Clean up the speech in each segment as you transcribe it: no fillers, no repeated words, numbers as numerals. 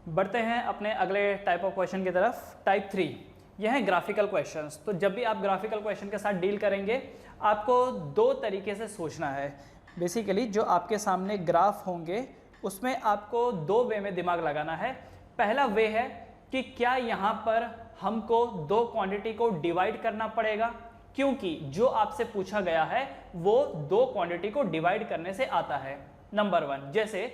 बढ़ते हैं अपने अगले टाइप ऑफ क्वेश्चन की तरफ। टाइप 3 यह है ग्राफिकल क्वेश्चंस। तो जब भी आप ग्राफिकल क्वेश्चन के साथ डील करेंगे आपको दो तरीके से सोचना है। बेसिकली जो आपके सामने ग्राफ होंगे उसमें आपको दो वे में दिमाग लगाना है। पहला वे है कि क्या यहाँ पर हमको दो क्वांटिटी को डिवाइड करना पड़ेगा, क्योंकि जो आपसे पूछा गया है वो दो क्वांटिटी को डिवाइड करने से आता है। नंबर 1, जैसे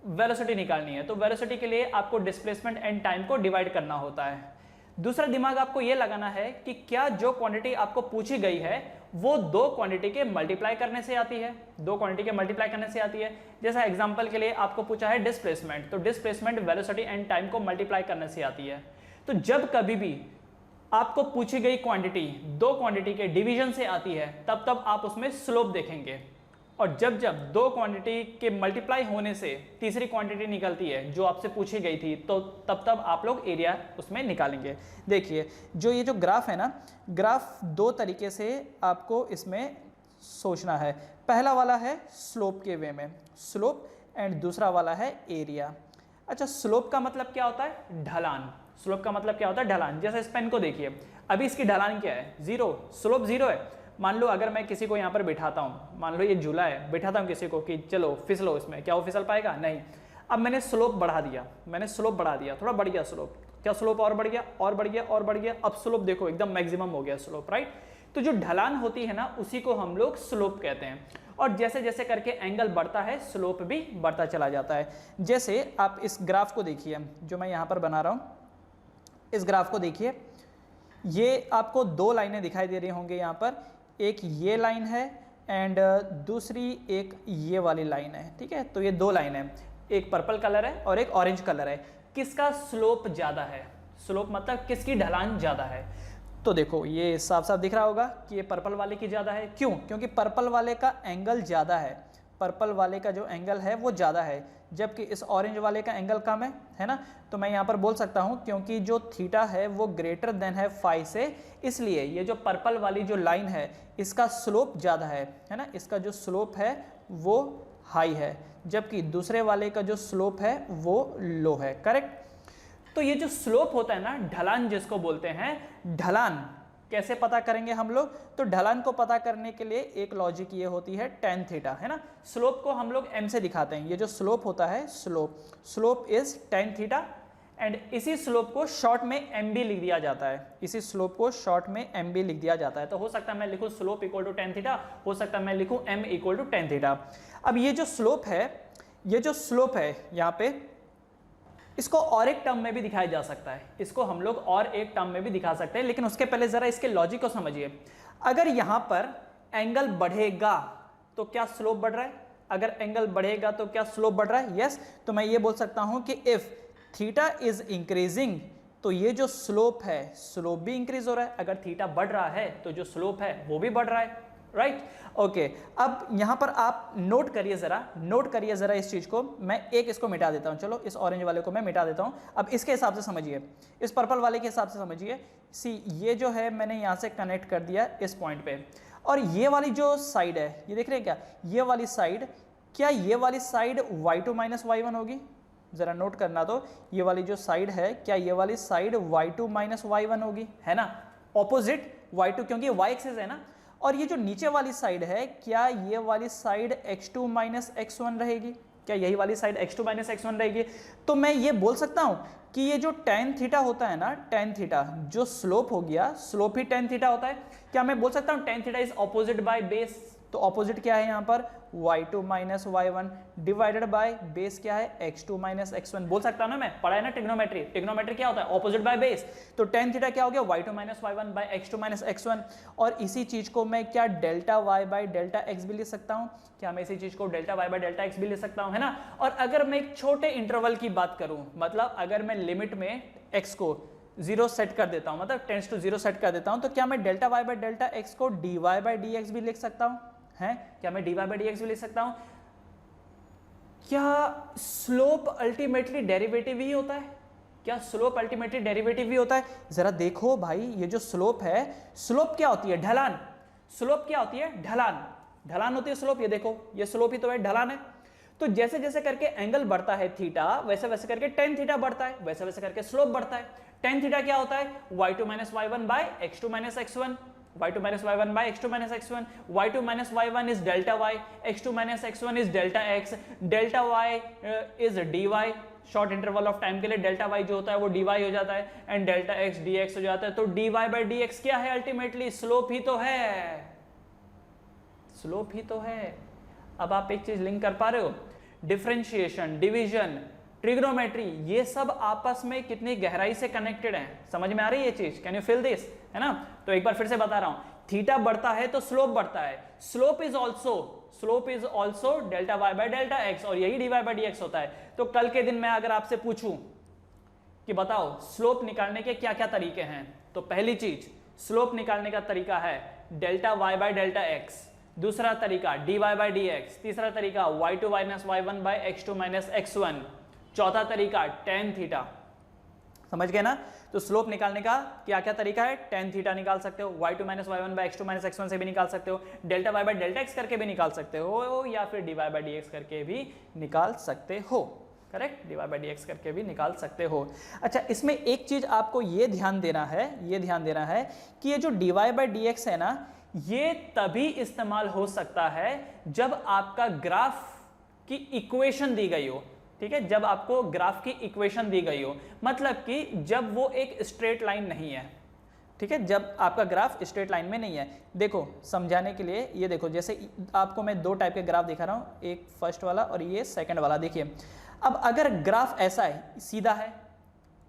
वेलोसिटी निकालनी है तो वेलोसिटी के लिए आपको डिस्प्लेसमेंट एंड टाइम को डिवाइड करना होता है। दूसरा दिमाग आपको यह लगाना है कि क्या जो क्वांटिटी आपको पूछी गई है वो दो क्वांटिटी के मल्टीप्लाई करने से आती है, दो क्वांटिटी के मल्टीप्लाई करने से आती है। जैसा एग्जांपल के लिए आपको पूछा है डिस्प्लेसमेंट, तो डिस्प्लेसमेंट वेलोसिटी एंड टाइम को मल्टीप्लाई करने से आती है। तो जब कभी भी आपको पूछी गई क्वांटिटी दो क्वांटिटी के डिवीजन से आती है तब तब आप उसमें स्लोप देखेंगे, और जब जब दो क्वांटिटी के मल्टीप्लाई होने से तीसरी क्वांटिटी निकलती है जो आपसे पूछी गई थी तो तब तब आप लोग एरिया उसमें निकालेंगे। देखिए जो ये जो ग्राफ है ना, ग्राफ दो तरीके से आपको इसमें सोचना है। पहला वाला है स्लोप के वे में, स्लोप, एंड दूसरा वाला है एरिया। अच्छा, स्लोप का मतलब क्या होता है? ढलान। स्लोप का मतलब क्या होता है? ढलान। जैसे इस पेन को देखिए, अभी इसकी ढलान क्या है? 0, स्लोप 0 है। मान लो अगर मैं किसी को यहाँ पर बिठाता हूँ, मान लो ये झूला है, बिठाता हूँ किसी को कि चलो फिसलो इसमें, क्या वो फिसल पाएगा? नहीं। अब मैंने स्लोप बढ़ा दिया, मैंने स्लोप बढ़ा दिया, थोड़ा बढ़ गया स्लोप, क्या स्लोप और बढ़ गया और बढ़ गया और बढ़ गया, अब स्लोप देखो एकदम मैक्सिमम हो गया स्लोप, राइट। तो जो ढलान होती है ना उसी को हम लोग स्लोप कहते हैं, और जैसे जैसे करके एंगल बढ़ता है स्लोप भी बढ़ता चला जाता है। जैसे आप इस ग्राफ को देखिए जो मैं यहाँ पर बना रहा हूँ, इस ग्राफ को देखिए, ये आपको दो लाइनें दिखाई दे रही होंगे यहाँ पर, एक ये लाइन है एंड दूसरी एक ये वाली लाइन है, ठीक है। तो ये दो लाइन है, एक पर्पल कलर है और एक ऑरेंज कलर है। किसका स्लोप ज़्यादा है? स्लोप मतलब किसकी ढलान ज़्यादा है? तो देखो ये साफ साफ दिख रहा होगा कि ये पर्पल वाले की ज़्यादा है। क्यों? क्योंकि पर्पल वाले का एंगल ज़्यादा है, पर्पल वाले का जो एंगल है वो ज़्यादा है, जबकि इस ऑरेंज वाले का एंगल कम है ना। तो मैं यहाँ पर बोल सकता हूँ क्योंकि जो थीटा है वो ग्रेटर देन है फाई से, इसलिए ये जो पर्पल वाली जो लाइन है इसका स्लोप ज़्यादा है ना, इसका जो स्लोप है वो हाई है, जबकि दूसरे वाले का जो स्लोप है वो लो है। करेक्ट। तो ये जो स्लोप होता है ना, ढलान जिसको बोलते हैं, ढलान कैसे पता करेंगे हम लोग? तो ढलान को पता करने के लिए एक लॉजिक ये होती है tan थीटा, है ना। स्लोप को हम लोग m से दिखाते हैं, ये जो स्लोप होता है slope is tan theta, and इसी स्लोप को शॉर्ट में mb लिख दिया जाता है, इसी स्लोप को शॉर्ट में mb लिख दिया जाता है। तो हो सकता है मैं लिखूं slope equal to tan theta, हो सकता है मैं लिखूं m equal to tan theta. अब ये जो स्लोप है, ये जो स्लोप है यहाँ पे, इसको और एक टर्म में भी दिखाया जा सकता है, इसको हम लोग और एक टर्म में भी दिखा सकते हैं, लेकिन उसके पहले जरा इसके लॉजिक को समझिए। अगर यहां पर एंगल बढ़ेगा तो क्या स्लोप बढ़ रहा है? अगर एंगल बढ़ेगा तो क्या स्लोप बढ़ रहा है? यस। तो मैं ये बोल सकता हूं कि इफ थीटा इज इंक्रीजिंग तो ये जो स्लोप है, स्लोप भी इंक्रीज हो रहा है। अगर थीटा बढ़ रहा है तो जो स्लोप है वो भी बढ़ रहा है, राइट। ओके, अब यहां पर आप नोट करिए जरा इस चीज को। मैं एक इसको मिटा देता हूं, चलो इस ऑरेंज वाले को मैं मिटा देता हूं। अब इसके हिसाब से समझिए, इस पर्पल वाले के हिसाब से समझिए। सी ये जो है मैंने यहां से कनेक्ट कर दिया इस पॉइंट पे, और ये वाली जो साइड है, ये देख रहे हैं क्या? ये वाली साइड, क्या ये वाली साइड y2 माइनस y1 होगी? जरा नोट करना। तो ये वाली जो साइड है, क्या ये वाली साइड y2 माइनस y1 होगी? है ना, ऑपोजिट y2, क्योंकि y एक्सिस है ना। और ये जो नीचे वाली साइड है, क्या ये वाली साइड x2 माइनस x1 रहेगी? क्या यही वाली साइड x2 माइनस x1 रहेगी? तो मैं ये बोल सकता हूं कि ये जो tan थीटा होता है ना, tan थीटा जो स्लोप हो गया, स्लोप ही tan थीटा होता है। क्या मैं बोल सकता हूं tan theta is opposite by base? तो ऑपोजिट क्या है यहाँ पर? y2 minus y1 divided by base क्या है? x2 minus x1। बोल सकता हूं ना, मैं पढ़ा है ना ट्रिग्नोमेट्री, ट्रिग्नोमेट्री क्या होता है? Opposite by base. तो tan थीटा क्या हो गया? y2 minus y1 by x2 minus x1। और इसी चीज को मैं क्या delta y by delta x भी लिख सकता हूं? क्या मैं इसी चीज को delta y by delta x भी लिख सकता हूं? है ना। और अगर मैं एक छोटे इंटरवल की बात करूं, मतलब अगर मैं लिमिट में x को 0 सेट कर देता हूं, मतलब टेंड्स टू 0 सेट कर देता हूं, तो क्या मैं delta y by delta x को dy बाय dx भी लिख सकता हूं? है, क्या मैं dy बाय dx भी लिख सकता हूं? क्या स्लोप अल्टीमेटली डेरिवेटिव ही होता है? क्या स्लोप अल्टीमेटली डेरिवेटिव ही होता है? जरा देखो भाई, ये जो स्लोप है, स्लोप क्या होती है? ढलान। स्लोप क्या होती है? ढलान। ढलान होती है स्लोप। ये देखो, ये स्लोप ही तो है, ढलान है। तो जैसे जैसे करके एंगल बढ़ता है थीटा, वैसे वैसे करके टेन थीटा बढ़ता है, वैसे वैसे करके स्लोप बढ़ता है। टेन थीटा क्या होता है? y2 minus y1 by x2 minus x1, y2 minus y1 by x2 minus x1, y2 minus y1 is delta y, x2 minus x1 is delta x, delta y is dy, short interval of time के लिए delta y जो होता है वो dy हो जाता है, and delta x dx हो जाता है। तो dy by dx क्या है? अल्टीमेटली स्लोप ही तो है, स्लोप ही तो है। अब आप एक चीज लिंक कर पा रहे हो, डिफरेंशिएशन, डिवीजन, ट्रिग्नोमेट्री, ये सब आपस में कितनी गहराई से कनेक्टेड हैं, समझ में आ रही है ये चीज? Can you feel this? है ना? तो एक बार फिर से बता रहा हूं, थीटा बढ़ता है तो स्लोप बढ़ता है, slope is also delta Y by delta X, और यही D Y by D X होता है। तो कल के दिन मैं अगर आपसे पूछूं कि बताओ स्लोप निकालने के क्या क्या तरीके हैं, तो पहली चीज स्लोप निकालने का तरीका है delta Y by delta X, दूसरा तरीका D Y by D X, तीसरा तरीका y2 minus y1 by x2 minus x1, चौथा तरीका टेन थीटा। समझ गए ना? तो स्लोप निकालने का क्या क्या तरीका है? टेन थीटा निकाल सकते हो, y2 minus y1 by x2 minus x1 से भी निकाल सकते हो, delta y by delta x करके भी निकाल सकते हो, या फिर dy बाय dx करके भी निकाल सकते हो। करेक्ट? dy बाय dx करके भी निकाल सकते हो। अच्छा, इसमें एक चीज आपको ये ध्यान देना है कि ये जो dy बाय dx है ना, ये तभी इस्तेमाल हो सकता है जब आपका ग्राफ की इक्वेशन दी गई हो। ठीक है? जब आपको ग्राफ की इक्वेशन दी गई हो, मतलब कि जब वो एक स्ट्रेट लाइन नहीं है। ठीक है? जब आपका ग्राफ स्ट्रेट लाइन में नहीं है। देखो समझाने के लिए, ये देखो, जैसे आपको मैं दो टाइप के ग्राफ दिखा रहा हूं, एक फर्स्ट वाला और ये सेकंड वाला। देखिए, अब अगर ग्राफ ऐसा है, सीधा है,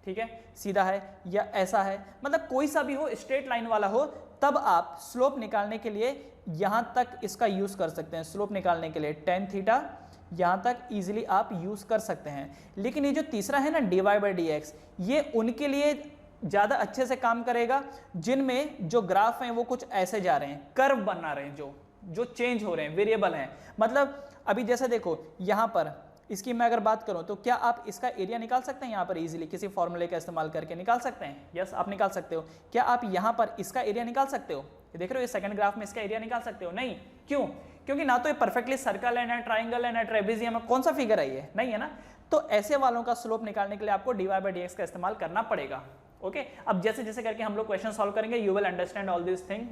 ठीक है, सीधा है, या ऐसा है, मतलब कोई सा भी हो, स्ट्रेट लाइन वाला हो, तब आप स्लोप निकालने के लिए यहां तक इसका यूज कर सकते हैं। स्लोप निकालने के लिए टेन थीटा यहां तक इजीली आप यूज कर सकते हैं। लेकिन ये जो तीसरा है ना, dy बाय dx, ये उनके लिए ज्यादा अच्छे से काम करेगा जिनमें जो ग्राफ हैं वो कुछ ऐसे जा रहे हैं, कर्व बना रहे हैं, जो चेंज हो रहे हैं, वेरिएबल हैं। मतलब अभी जैसे देखो यहां पर इसकी मैं अगर बात करूं, तो क्या आप इसका एरिया निकाल सकते हैं यहां पर इजीली किसी फॉर्मूले का इस्तेमाल करके? निकाल सकते हैं। यस, आप निकाल सकते हो। क्या आप यहां पर इसका एरिया निकाल सकते हो? ये देख रहे हो, ये सेकंड ग्राफ में इसका एरिया निकाल सकते हो? नहीं। क्यों? क्योंकि ना तो ये परफेक्टली सर्कल है, ना ट्राइंगल है, ना ट्रेपेजियम है, कौन सा फिगर है ये? नहीं है ना। तो ऐसे वालों का स्लोप निकालने के लिए आपको dy बाय dx का इस्तेमाल करना पड़ेगा। ओके, अब जैसे जैसे करके हम लोग क्वेश्चन सॉल्व करेंगे, you will understand all this thing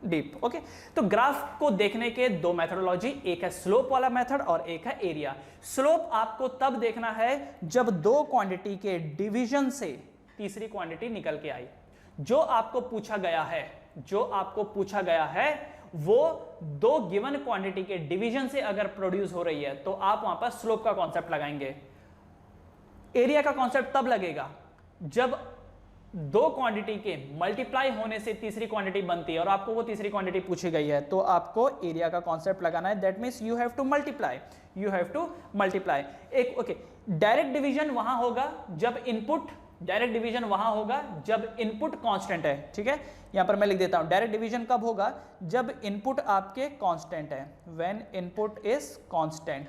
deep. Okay, तो ग्राफ को देखने के दो मेथोडोलॉजी, एक है स्लोप वाला मेथड और एक है एरिया। स्लोप आपको तब देखना है जब दो क्वांटिटी के डिवीजन से तीसरी क्वांटिटी निकल के आई। जो आपको पूछा गया है वो दो गिवन क्वांटिटी के डिवीजन से अगर प्रोड्यूस हो रही है, तो आप वहां पर स्लोप का कॉन्सेप्ट लगाएंगे। एरिया का कॉन्सेप्ट तब लगेगा जब दो क्वांटिटी के मल्टीप्लाई होने से तीसरी क्वांटिटी बनती है और आपको वो तीसरी क्वांटिटी पूछी गई है, तो आपको एरिया का कॉन्सेप्ट लगाना है। That means you have to multiply. एक ओके, डायरेक्ट डिवीजन वहां होगा जब इनपुट कांस्टेंट है। ठीक है, यहां पर मैं लिख देता हूं, डायरेक्ट डिवीजन कब होगा? जब इनपुट आपके कांस्टेंट है, व्हेन इनपुट इज कांस्टेंट।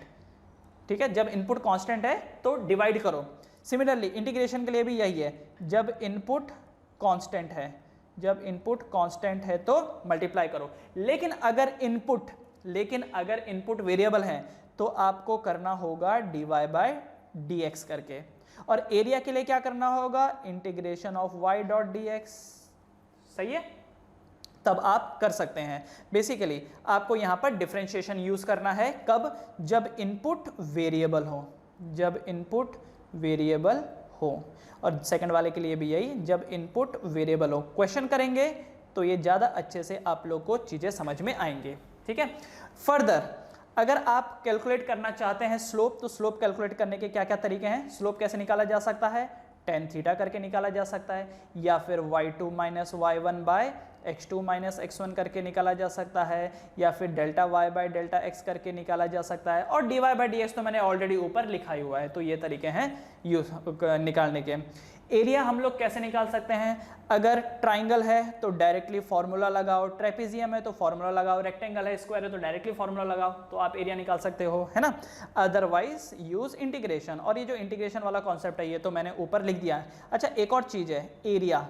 ठीक है, जब इनपुट कांस्टेंट है तो डिवाइड करो। सिमिलरली इंटीग्रेशन के लिए भी यही है, जब इनपुट कांस्टेंट है तो मल्टीप्लाई करो। लेकिन अगर इनपुट वेरिएबल है तो आपको करना होगा dy बाय dx करके। और एरिया के लिए क्या करना होगा? Integration of y dot dx। सही है, तब आप कर सकते हैं। बेसिकली आपको यहां पर डिफरेंशिएशन यूज करना है। कब? जब इनपुट वेरिएबल हो। और सेकंड वाले के लिए भी यही, जब इनपुट वेरिएबल हो। क्वेश्चन करेंगे तो ये ज्यादा अच्छे से आप लोग को चीजें समझ में आएंगे। ठीक है, फर्दर अगर आप कैलकुलेट करना चाहते हैं स्लोप, तो स्लोप कैलकुलेट करने के क्या क्या तरीके हैं? स्लोप कैसे निकाला जा सकता है? टेन थीटा करके निकाला जा सकता है, या फिर y2 minus y1 by x2 minus x1 करके निकाला जा सकता है, या फिर delta y by delta x करके निकाला जा सकता है, और dy बाय dx तो मैंने ऑलरेडी ऊपर लिखा ही हुआ है। तो ये तरीके हैं निकालने के। एरिया हम लोग कैसे निकाल सकते हैं? अगर ट्राइंगल है तो डायरेक्टली फॉर्मूला लगाओ, ट्रेपेजियम है तो फॉर्मूला लगाओ, रेक्टेंगल है, स्क्वायर है तो डायरेक्टली फॉर्मूला लगाओ, तो आप एरिया निकाल सकते हो, है ना। Otherwise use integration. और ये जो इंटीग्रेशन वाला कॉन्सेप्ट है ये तो मैंने ऊपर लिख दिया है। अच्छा, एक और चीज है एरिया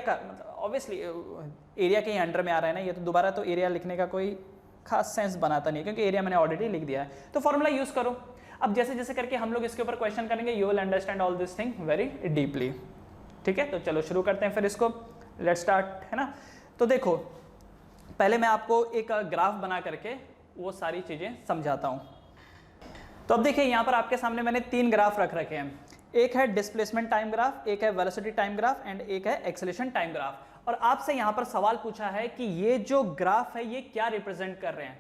का, मतलब ऑब्वियसली एरिया के ही अंडर में आ रहा है ना ये, तो दोबारा तो एरिया लिखने का कोई खास सेंस बनाता नहीं है क्योंकि एरिया मैंने ऑलरेडी लिख दिया है। तो फॉर्मूला यूज करो। अब जैसे जैसे करके हम लोग इसके ऊपर क्वेश्चन करेंगे, you will understand all this thing very deeply. ठीक है, तो चलो शुरू करते हैं फिर इसको, लेट्स स्टार्ट, है ना। तो देखो पहले मैं आपको एक ग्राफ बना करके वो सारी चीजें समझाता हूं। तो अब देखिए यहाँ पर आपके सामने मैंने 3 ग्राफ रख रखे हैं, एक है डिस्प्लेसमेंट टाइम ग्राफ, एक है वेलोसिटी टाइम ग्राफ एंड एक है एक्सेलरेशन टाइम ग्राफ। और आपसे यहाँ पर सवाल पूछा है कि ये जो ग्राफ है ये क्या रिप्रेजेंट कर रहे हैं,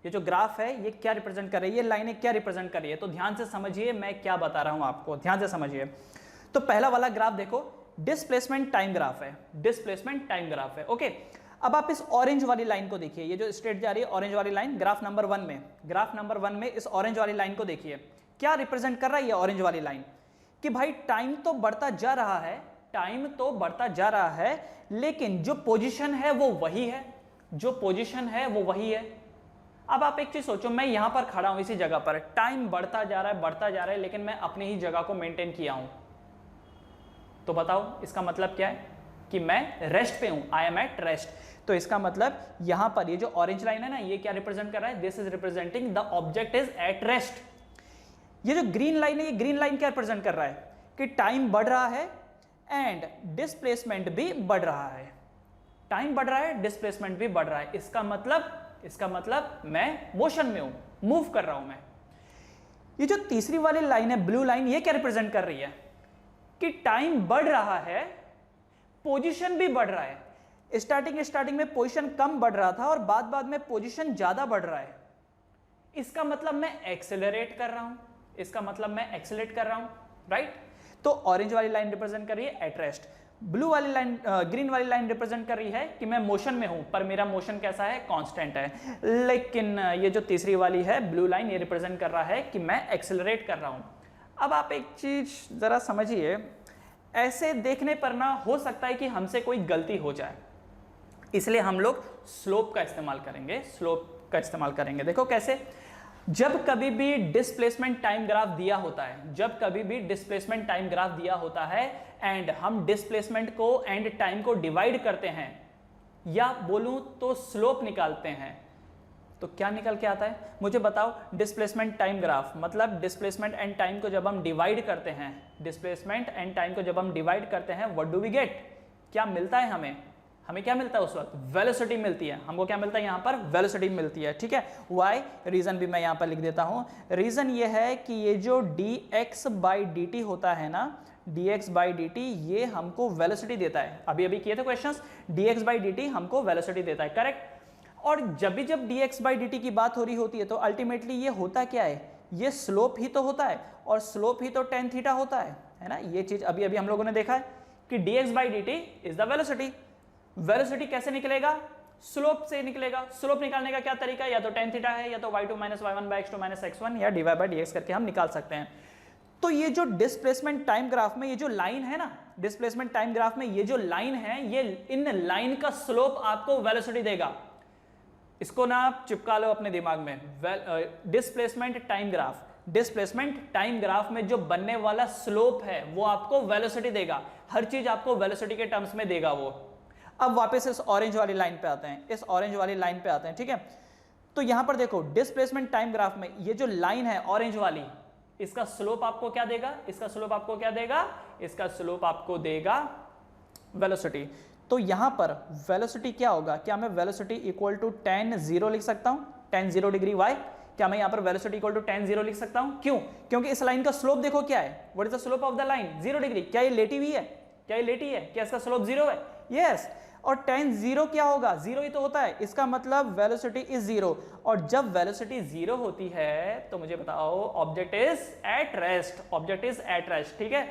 ये जो ग्राफ है ये क्या रिप्रेजेंट कर रही है, ये लाइनें क्या रिप्रेजेंट कर रही है। तो ध्यान से समझिए मैं क्या बता रहा हूं आपको, ध्यान से समझिए। तो पहला वाला ग्राफ देखो डिस्प्लेसमेंट टाइम ग्राफ है, डिस्प्लेसमेंट टाइम ग्राफ है। ओके, अब आप इस ऑरेंज वाली लाइन को देखिए, ये जो स्ट्रेट जा रही है ऑरेंज वाली लाइन, ग्राफ नंबर 1 में, ग्राफ नंबर 1 में इस ऑरेंज वाली लाइन को देखिए, क्या रिप्रेजेंट कर रहा है ये ऑरेंज वाली लाइन, कि भाई टाइम तो बढ़ता जा रहा है, टाइम तो बढ़ता जा रहा है, लेकिन जो पोजीशन है वो वही है, जो पोजीशन है वो वही है। अब आप एक चीज सोचो, मैं यहां पर खड़ा हूं इसी जगह पर, टाइम बढ़ता जा रहा है, बढ़ता जा रहा है, लेकिन मैं अपनी ही जगह को मेंटेन किया हूं। तो बताओ इसका मतलब क्या है कि मैं रेस्ट पे हूं, आई एम एट रेस्ट। तो इसका मतलब यहां पर ये जो ऑरेंज लाइन है ना, ये क्या रिप्रेजेंट कर रहा है, this is representing the object is at rest. ये जो ग्रीन लाइन है, ये ग्रीन लाइन क्या रिप्रेजेंट कर रहा है कि टाइम बढ़ रहा है एंड डिस्प्लेसमेंट भी बढ़ रहा है, टाइम बढ़ रहा है, डिस्प्लेसमेंट भी बढ़ रहा है। इसका मतलब मैं मोशन में हूं, मूव कर रहा हूं मैं। ये जो तीसरी वाली लाइन है ब्लू लाइन, ये क्या रिप्रेजेंट कर रही है कि टाइम बढ़ रहा है, पोजीशन भी बढ़ रहा है। स्टार्टिंग में पोजीशन कम बढ़ रहा था और बाद में पोजीशन ज्यादा बढ़ रहा है। इसका मतलब मैं एक्सेलरेट कर रहा हूं, इसका मतलब मैं एक्सेलरेट कर रहा हूं, राइट। तो ऑरेंज वाली लाइन रिप्रेजेंट कर रही है एट रेस्ट, ब्लू वाली लाइन, ग्रीन वाली लाइन रिप्रेजेंट कर रही है कि मैं मोशन में हूं, पर मेरा मोशन कैसा है, कांस्टेंट है। लेकिन ये जो तीसरी वाली है ब्लू लाइन, ये रिप्रेजेंट कर रहा है कि मैं एक्सेलरेट कर रहा हूं। अब आप एक चीज जरा समझिए, ऐसे देखने पर ना हो सकता है कि हमसे कोई गलती हो जाए, इसलिए हम लोग स्लोप का इस्तेमाल करेंगे, स्लोप का इस्तेमाल करेंगे। देखो कैसे, जब कभी भी डिस्प्लेसमेंट टाइम ग्राफ दिया होता है, जब कभी भी डिस्प्लेसमेंट टाइम ग्राफ दिया होता है एंड हम डिस्प्लेसमेंट को एंड टाइम को डिवाइड करते हैं, या बोलूं तो स्लोप निकालते हैं, तो क्या निकल के आता है मुझे बताओ। डिस्प्लेसमेंट टाइम ग्राफ मतलब डिस्प्लेसमेंट एंड टाइम को जब हम डिवाइड करते हैं, डिस्प्लेसमेंट एंड टाइम को जब हम डिवाइड करते हैं, व्हाट डू वी गेट, क्या मिलता है हमें क्या मिलता है उस वक्त, वेलोसिटी मिलती है। हमको क्या मिलता है यहाँ पर, वेलोसिटी मिलती है। ठीक है, वाई, रीजन भी मैं यहाँ पर लिख देता हूँ। रीजन ये है कि ये जो dx/dt होता है ना, dx/dt, ये हमको वेलोसिटी देता है। अभी किए थे क्वेश्चंस, dx/dt हमको वेलोसिटी देता है, करेक्ट। और जब dx/dt की बात हो रही होती है तो अल्टीमेटली ये होता क्या है, ये स्लोप ही तो होता है, और स्लोप ही तो tan थीटा होता है ना। ये चीज अभी हम लोगों ने देखा है कि dx/dt is the velocity. Velocity कैसे निकलेगा, स्लोप से निकलेगा। स्लोप निकालने का क्या तरीका है, या तो tan थीटा है, या तो y2 - y1/x2 - x1, या dy/dx करके हम निकाल सकते हैं। तो ये जो डिस्प्लेसमेंट टाइम ग्राफ में ये जो लाइन है ना, डिस्प्लेसमेंट टाइम ग्राफ में ये जो लाइन है, ये इन लाइन का स्लोप आपको वेलोसिटी देगा। इसको ना आप चिपका लो अपने दिमाग में, displacement time graph, displacement time graph में जो बनने वाला स्लोप है वो आपको वेलोसिटी देगा, हर चीज आपको वेलोसिटी के टर्म्स में देगा वो। अब वापस इस ऑरेंज वाली लाइन पे आते हैं, इस ऑरेंज वाली लाइन पे आते हैं, ठीक है। तो यहां पर देखो डिस्प्लेसमेंट टाइम ग्राफ में ये जो लाइन है ऑरेंज वाली, इसका स्लोप आपको क्या देगा, इसका स्लोप आपको क्या देगा, इसका स्लोप आपको देगा वेलोसिटी। तो यहां पर वेलोसिटी क्या होगा, क्या मैं वेलोसिटी इक्वल टू tan 0 लिख सकता हूं, tan 0 डिग्री y, क्या मैं यहां पर वेलोसिटी इक्वल टू tan 0 लिख सकता हूं, क्यों, क्योंकि इस लाइन का स्लोप देखो क्या है, what is the slope of the line, 0 degree. क्या ये लेटी हुई है, क्या ये लेटी है, क्या इसका स्लोप 0 है, यस। और tan 0 क्या होगा, 0 ही तो होता है, इसका मतलब वेलोसिटी इज 0। और जब वेलोसिटी 0 होती है तो मुझे बताओ object is at rest, object is at rest, ठीक है।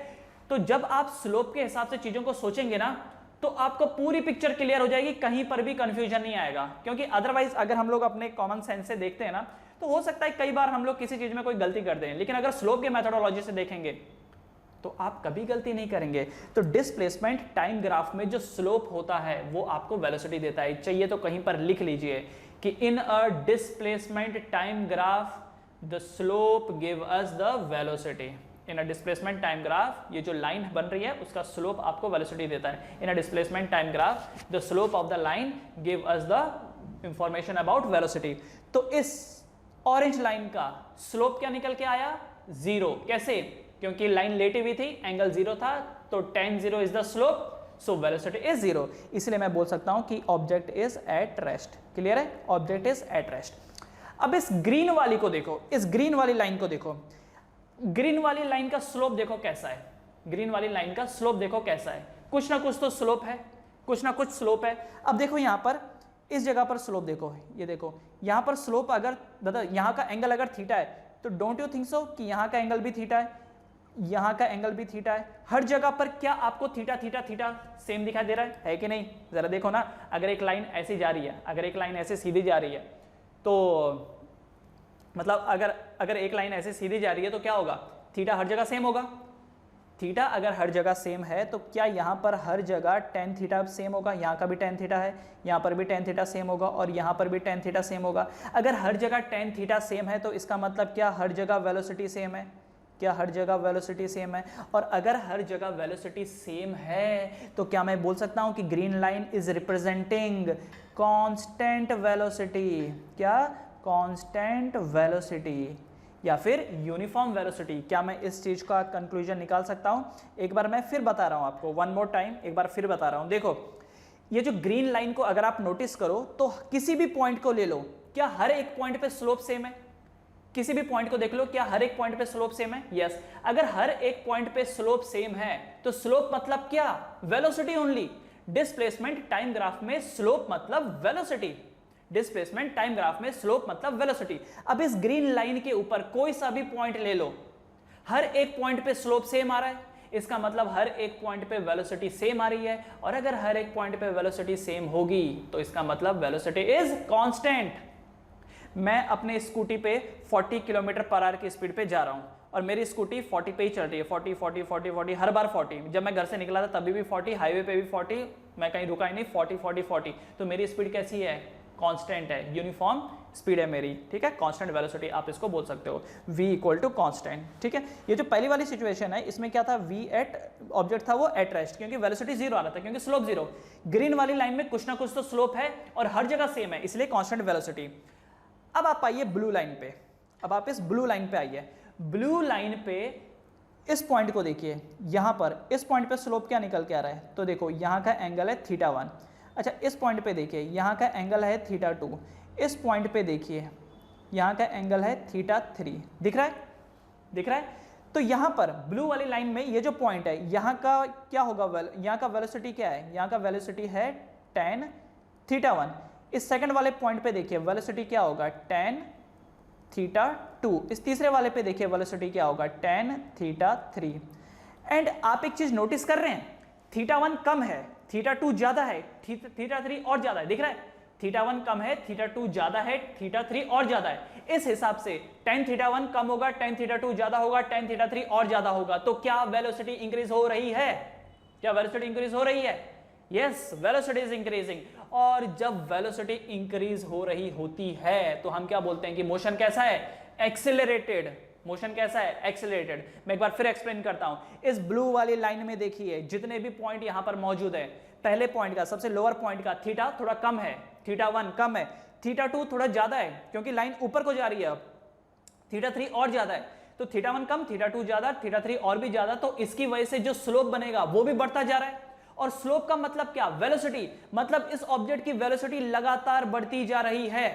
तो जब आप स्लोप के हिसाब से चीजों को सोचेंगे ना, तो आपको पूरी पिक्चर क्लियर हो जाएगी, कहीं पर भी कंफ्यूजन नहीं आएगा। क्योंकि अदरवाइज अगर हम लोग अपने कॉमन सेंस से देखते हैं ना, तो हो सकता है कई बार हम लोग किसी चीज में कोई गलती कर दें, लेकिन अगर स्लोप के मेथोडोलॉजी से देखेंगे तो आप कभी गलती नहीं करेंगे। तो डिस्प्लेसमेंट टाइम ग्राफ में जो स्लोप होता है वो आपको वेलोसिटी देता है। चाहिए तो कहीं पर लिख लीजिए कि in a displacement time graph the slope give us the velocity. In a displacement time graph ये जो लाइन बन रही है उसका स्लोप आपको वेलोसिटी देता है। In a displacement time graph the slope of the line give us the information about velocity. तो इस ऑरेंज लाइन का स्लोप क्या निकल के आया? 0। कैसे? क्योंकि लाइन लेटी हुई थी, एंगल 0 था, तो tan 0 is the slope, so velocity is 0। इसलिए मैं बोल सकता हूं कि object is at rest. Clear है? Object is at rest. अब इस ग्रीन वाली को देखो, इस ग्रीन वाली लाइन को देखो, ग्रीन वाली लाइन का स्लोप देखो कैसा है, ग्रीन वाली लाइन का स्लोप देखो कैसा है, कुछ ना कुछ तो स्लोप है, कुछ ना कुछ स्लोप है। अब देखो यहां पर इस जगह पर स्लोप देखो, ये देखो यहां पर स्लोप, अगर दादा यहां का एंगल अगर थीटा है तो डोंट यू थिंक सो कि यहां का एंगल भी थीटा है, यहां का एंगल भी थीटा है। हर जगह पर क्या आपको थीटा थीटा थीटा सेम दिखाई दे रहा है कि नहीं? जरा देखो ना, अगर एक लाइन ऐसी जा रही है, अगर एक लाइन ऐसे सीधी जा रही है, तो मतलब अगर एक लाइन ऐसे सीधी जा रही है तो क्या होगा? थीटा हर जगह सेम होगा। थीटा अगर हर जगह सेम है तो क्या यहाँ पर हर जगह टेन थीटा सेम होगा? यहाँ का भी टेन थीटा है, यहाँ पर भी टेन थीटा सेम होगा, और यहाँ पर भी टेन थीटा सेम होगा। अगर हर जगह टेन थीटा सेम है तो इसका मतलब क्या हर जगह वेलोसिटी सेम है? क्या हर जगह वेलोसिटी सेम है? और अगर हर जगह वेलोसिटी सेम है तो क्या मैं बोल सकता हूँ कि green line is representing constant velocity? क्या? कांस्टेंट वेलोसिटी या फिर यूनिफॉर्म वेलोसिटी। क्या मैं इस चीज का कंक्लूजन निकाल सकता हूं? एक बार मैं फिर बता रहा हूं आपको, वन मोर टाइम, एक बार फिर बता रहा हूं। देखो ये जो ग्रीन लाइन को अगर आप नोटिस करो तो किसी भी पॉइंट को ले लो, क्या हर एक पॉइंट पे स्लोप सेम है? किसी भी पॉइंट को देख लो, क्या हर एक पॉइंट पे स्लोप सेम है? यस। अगर हर एक पॉइंट पे स्लोप सेम है तो स्लोप मतलब क्या? Velocity only. Displacement time graph में स्लोप मतलब वेलोसिटी, डिस्प्लेसमेंट टाइम ग्राफ में स्लोप मतलब वेलोसिटी। अब इस ग्रीन लाइन के ऊपर कोई सा भी पॉइंट ले लो, हर एक पॉइंट पे स्लोप सेम आ रहा है, इसका मतलब हर एक पॉइंट पे वेलोसिटी सेम आ रही है, और अगर हर एक पॉइंट पे वेलोसिटी सेम होगी तो इसका मतलब वेलोसिटी इज कांस्टेंट। मैं अपने स्कूटी पे 40 किलोमीटर पर आवर की स्पीड पे जा रहा हूं और मेरी स्कूटी 40 पे ही चल रही है, 40 40 40 40, हर बार 40। जब मैं घर से निकला था तभी भी 40, हाईवे पे भी 40, मैं कहीं रुका ही नहीं, 40 40 40। तो मेरी स्पीड कैसी है? कांस्टेंट है, यूनिफॉर्म स्पीड है मेरी, ठीक है? कांस्टेंट वेलोसिटी आप इसको बोल सकते हो, v इक्वल टू कांस्टेंट, ठीक है? ये जो पहली वाली सिचुएशन है इसमें क्या था? v एट ऑब्जेक्ट था वो एट रेस्ट, क्योंकि वेलोसिटी 0 आ रहा था, क्योंकि स्लोप 0। ग्रीन वाली लाइन में कुछ ना कुछ तो स्लोप है और हर जगह सेम है, इसलिए कांस्टेंट वेलोसिटी। अब आप आइए ब्लू लाइन पे, अब आप इस ब्लू लाइन पे आइए। ब्लू लाइन पे इस पॉइंट को देखिए, यहां पर इस पॉइंट पे स्लोप क्या निकल के आ रहा है? तो देखो यहां का एंगल है θ1। अच्छा, इस पॉइंट पे देखिए यहाँ का एंगल है θ2। इस पॉइंट पे देखिए यहाँ का एंगल है θ3। दिख रहा है? दिख रहा है? तो यहाँ पर ब्लू वाली लाइन में ये जो पॉइंट है यहाँ का क्या होगा? यहाँ का वेलोसिटी क्या है? यहाँ का वेलोसिटी है tan θ1। इस सेकंड वाले पॉइंट पे देखिए वेलोसिटी क्या होगा? tan θ2। इस तीसरे वाले पे देखिए वेलोसिटी क्या होगा? tan θ3। एंड आप एक चीज नोटिस कर रहे हैं, θ1 कम है, θ2 ज्यादा है, θ3 और ज्यादा है। दिख रहा है? θ1 कम है, θ2 ज्यादा है, θ3 और ज्यादा है। इस हिसाब से tan θ1 कम होगा, tan θ2 ज्यादा होगा, tan θ3 और ज्यादा होगा। तो क्या वेलोसिटी इंक्रीज हो रही है? क्या वेलोसिटी इंक्रीज हो रही है? Yes, velocity is increasing. और जब वेलोसिटी इंक्रीज हो रही होती है तो हम क्या बोलते हैं कि मोशन कैसा है? एक्सेलरेटेड। मोशन कैसा है? एक्सेलरेटेड। मैं एक बार फिर एक्सप्लेन करता हूं। इस ब्लू वाली लाइन में देखिए जितने भी पॉइंट यहां पर मौजूद है, पहले पॉइंट का, सबसे लोअर पॉइंट का थीटा थोड़ा कम है, θ1 कम है, θ2 थोड़ा ज्यादा है क्योंकि लाइन ऊपर को जा रही है, अब θ3 और ज्यादा है। तो θ1 कम, θ2 ज्यादा, θ3 और भी ज्यादा। तो इसकी वजह से जो स्लोप बनेगा वो भी बढ़ता जा रहा है। और स्लोप का मतलब क्या? वेलोसिटी। मतलब इस ऑब्जेक्ट की वेलोसिटी लगातार बढ़ती जा रही है।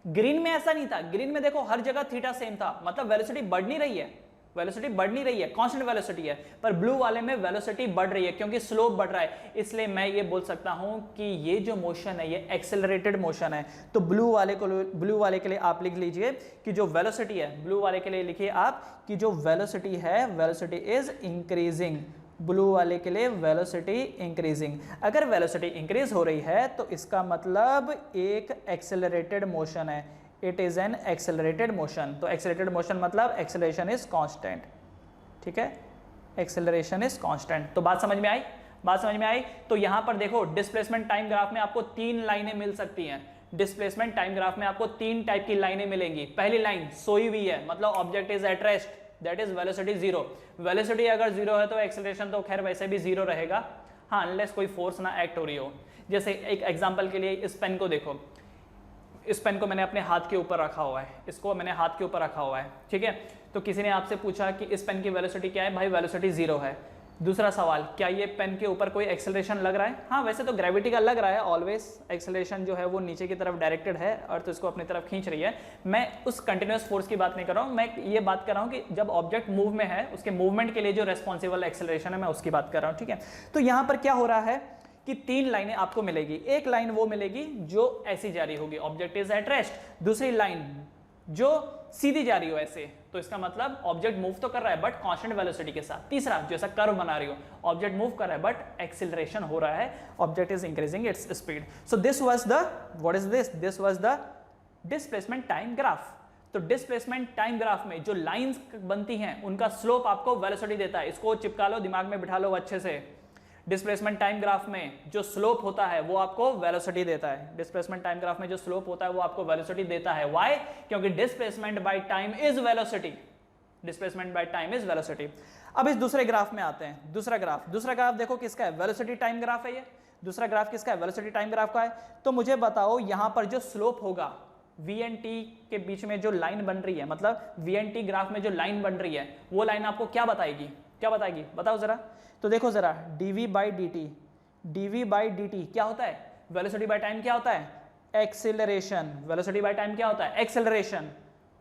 ग्रीन में ऐसा नहीं था, ग्रीन में देखो हर जगह थीटा सेम था, मतलब वेलोसिटी बढ़ नहीं रही है, वेलोसिटी बढ़ नहीं रही है, कांस्टेंट वेलोसिटी है। पर ब्लू वाले में वेलोसिटी बढ़ रही है क्योंकि स्लोप बढ़ रहा है। इसलिए मैं ये बोल सकता हूं कि ये जो मोशन है ये एक्सेलरेटेड मोशन है। तो ब्लू वाले के लिए आप लिख लीजिए कि जो वेलोसिटी है, ब्लू वाले के लिए लिखिए आप कि जो वेलोसिटी है, वेलोसिटी इज इंक्रीजिंग। ब्लू वाले के लिए वेलोसिटी इंक्रीजिंग। अगर वेलोसिटी इंक्रीज हो रही है तो इसका मतलब एक एक्सेलरेटेड मोशन है, it is an accelerated motion. तो एक्सेलरेटेड मोशन मतलब एक्सेलरेशन इज कांस्टेंट, ठीक है? Acceleration is constant. तो बात समझ में आई? बात समझ में आई? तो यहां पर देखो डिस्प्लेसमेंट टाइम ग्राफ में आपको 3 लाइनें मिल सकती हैं। डिस्प्लेसमेंट टाइम ग्राफ में आपको 3 टाइप की लाइनें मिलेंगी। पहली लाइन सोई हुई है, मतलब object is at rest, that is velocity 0। Velocity अगर 0 है तो एक्सेलरेशन तो खैर वैसे भी 0 रहेगा, हाँ, अनलेस कोई फोर्स ना एक्ट हो रही हो। जैसे एक एग्जांपल के लिए इस पेन को देखो, इस पेन को मैंने अपने हाथ के ऊपर रखा हुआ है, इसको मैंने हाथ के ऊपर रखा हुआ है, ठीक है। तो किसी ने आपसे पूछा कि इस पेन की वेलोसिटी क्या है, भाई वेलोसिटी 0 है। दूसरा सवाल, क्या ये पेन के ऊपर कोई एक्सेलरेशन लग रहा है? हाँ, वैसे तो ग्रेविटी का लग रहा है, ऑलवेज एक्सेलरेशन जो है वो नीचे की तरफ डायरेक्टेड है, अर्थ इसको अपनी तरफ खींच रही है। मैं उस कंटिन्यूस फोर्स की बात नहीं कर रहा हूँ, मैं ये बात कर रहा हूँ कि जब ऑब्जेक्ट मूव में है उसके मूवमेंट के लिए जो रेस्पॉन्सिबल एक्सेलरेशन है, मैं उसकी बात कर रहा हूँ, ठीक है। तो यहाँ पर क्या हो रहा है कि 3 लाइनें आपको मिलेगी। एक लाइन वो मिलेगी जो ऐसी जा रही होगी, ऑब्जेक्ट इज एट रेस्ट। दूसरी लाइन जो सीधी जा रही हो ऐसे, तो इसका मतलब ऑब्जेक्ट मूव तो कर रहा है बट कांस्टेंट वेलोसिटी के साथ। तीसरा, जो ऐसा कर्व बना रही हो, ऑब्जेक्ट मूव कर रहा है बट एक्सीलरेशन हो रहा है, object is increasing its speed. So this was the, what is this? This was the displacement time graph. तो डिस्प्लेसमेंट टाइम ग्राफ में जो लाइंस बनती हैं उनका स्लोप आपको वेलोसिटी देता है। इसको चिपका लो, दिमाग में बिठा लो अच्छे से। डिस्प्लेसमेंट टाइम ग्राफ में जो स्लोप होता है वो आपको वेलोसिटी देता है। डिस्प्लेसमेंट टाइम ग्राफ में जो स्लोप होता है वो आपको वेलोसिटी देता है। व्हाई? क्योंकि displacement by time is velocity. Displacement by time is velocity. अब इस दूसरे ग्राफ में आते हैं। दूसरा ग्राफ देखो किसका है? वेलोसिटी टाइम ग्राफ है ये। दूसरा ग्राफ किसका है? वेलोसिटी टाइम ग्राफ का है। तो मुझे बताओ यहां पर जो स्लोप होगा, वी एंड टी के बीच में जो लाइन बन रही है, मतलब वी एंड टी ग्राफ में जो लाइन बन रही है, वो लाइन आपको क्या बताएगी? क्या बताएगी? बताओ जरा। तो देखो जरा, dv बाई dt क्या होता है? वेलोसिटी बाय टाइम क्या होता है? एक्सेलरेशन। वेलोसिटी बाय टाइम क्या होता है? एक्सेलरेशन,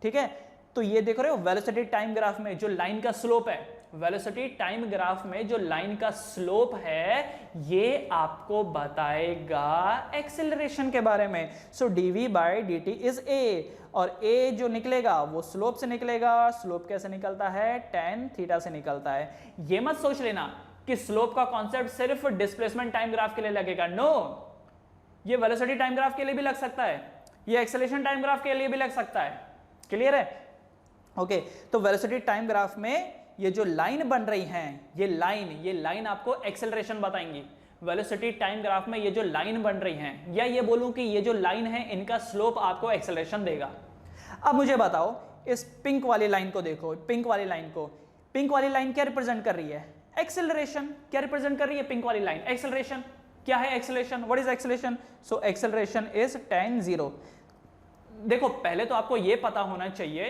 ठीक है। तो ये देख रहे हो वेलोसिटी टाइम ग्राफ में जो लाइन का स्लोप है, वेलोसिटी टाइम ग्राफ में जो लाइन का स्लोप है ये आपको बताएगा एक्सेलरेशन के बारे में। सो dv by dt is a, और a जो निकलेगा वो स्लोप से निकलेगा। स्लोप कैसे निकलता है? tan थीटा से निकलता है। ये मत सोच लेना कि स्लोप का कॉन्सेप्ट सिर्फ डिस्प्लेसमेंट टाइम ग्राफ के लिए लगेगा। नो, ये वेलोसिटी टाइम ग्राफ के लिए भी लग सकता है, ये एक्सेलरेशन टाइम ग्राफ के लिए भी लग सकता है। क्लियर है? ओके, तो वेलोसिटी टाइम ग्राफ में ये जो लाइन बन रही हैं, ये लाइन आपको एक्सेलरेशन बताएंगी। वेलोसिटी टाइम ग्राफ में ये जो लाइन बन रही हैं, या ये बोलूं कि ये जो लाइन है इनका स्लोप आपको एक्सेलरेशन देगा। अब मुझे बताओ, इस पिंक वाली लाइन को देखो, पिंक वाली लाइन क्या रिप्रेजेंट कर रही है? एक्सेलरेशन। क्या रिप्रेजेंट कर रही है पिंक वाली लाइन? एक्सेलरेशन। क्या है acceleration? What is acceleration? So acceleration is tan 0। देखो, पहले तो आपको यह पता होना चाहिए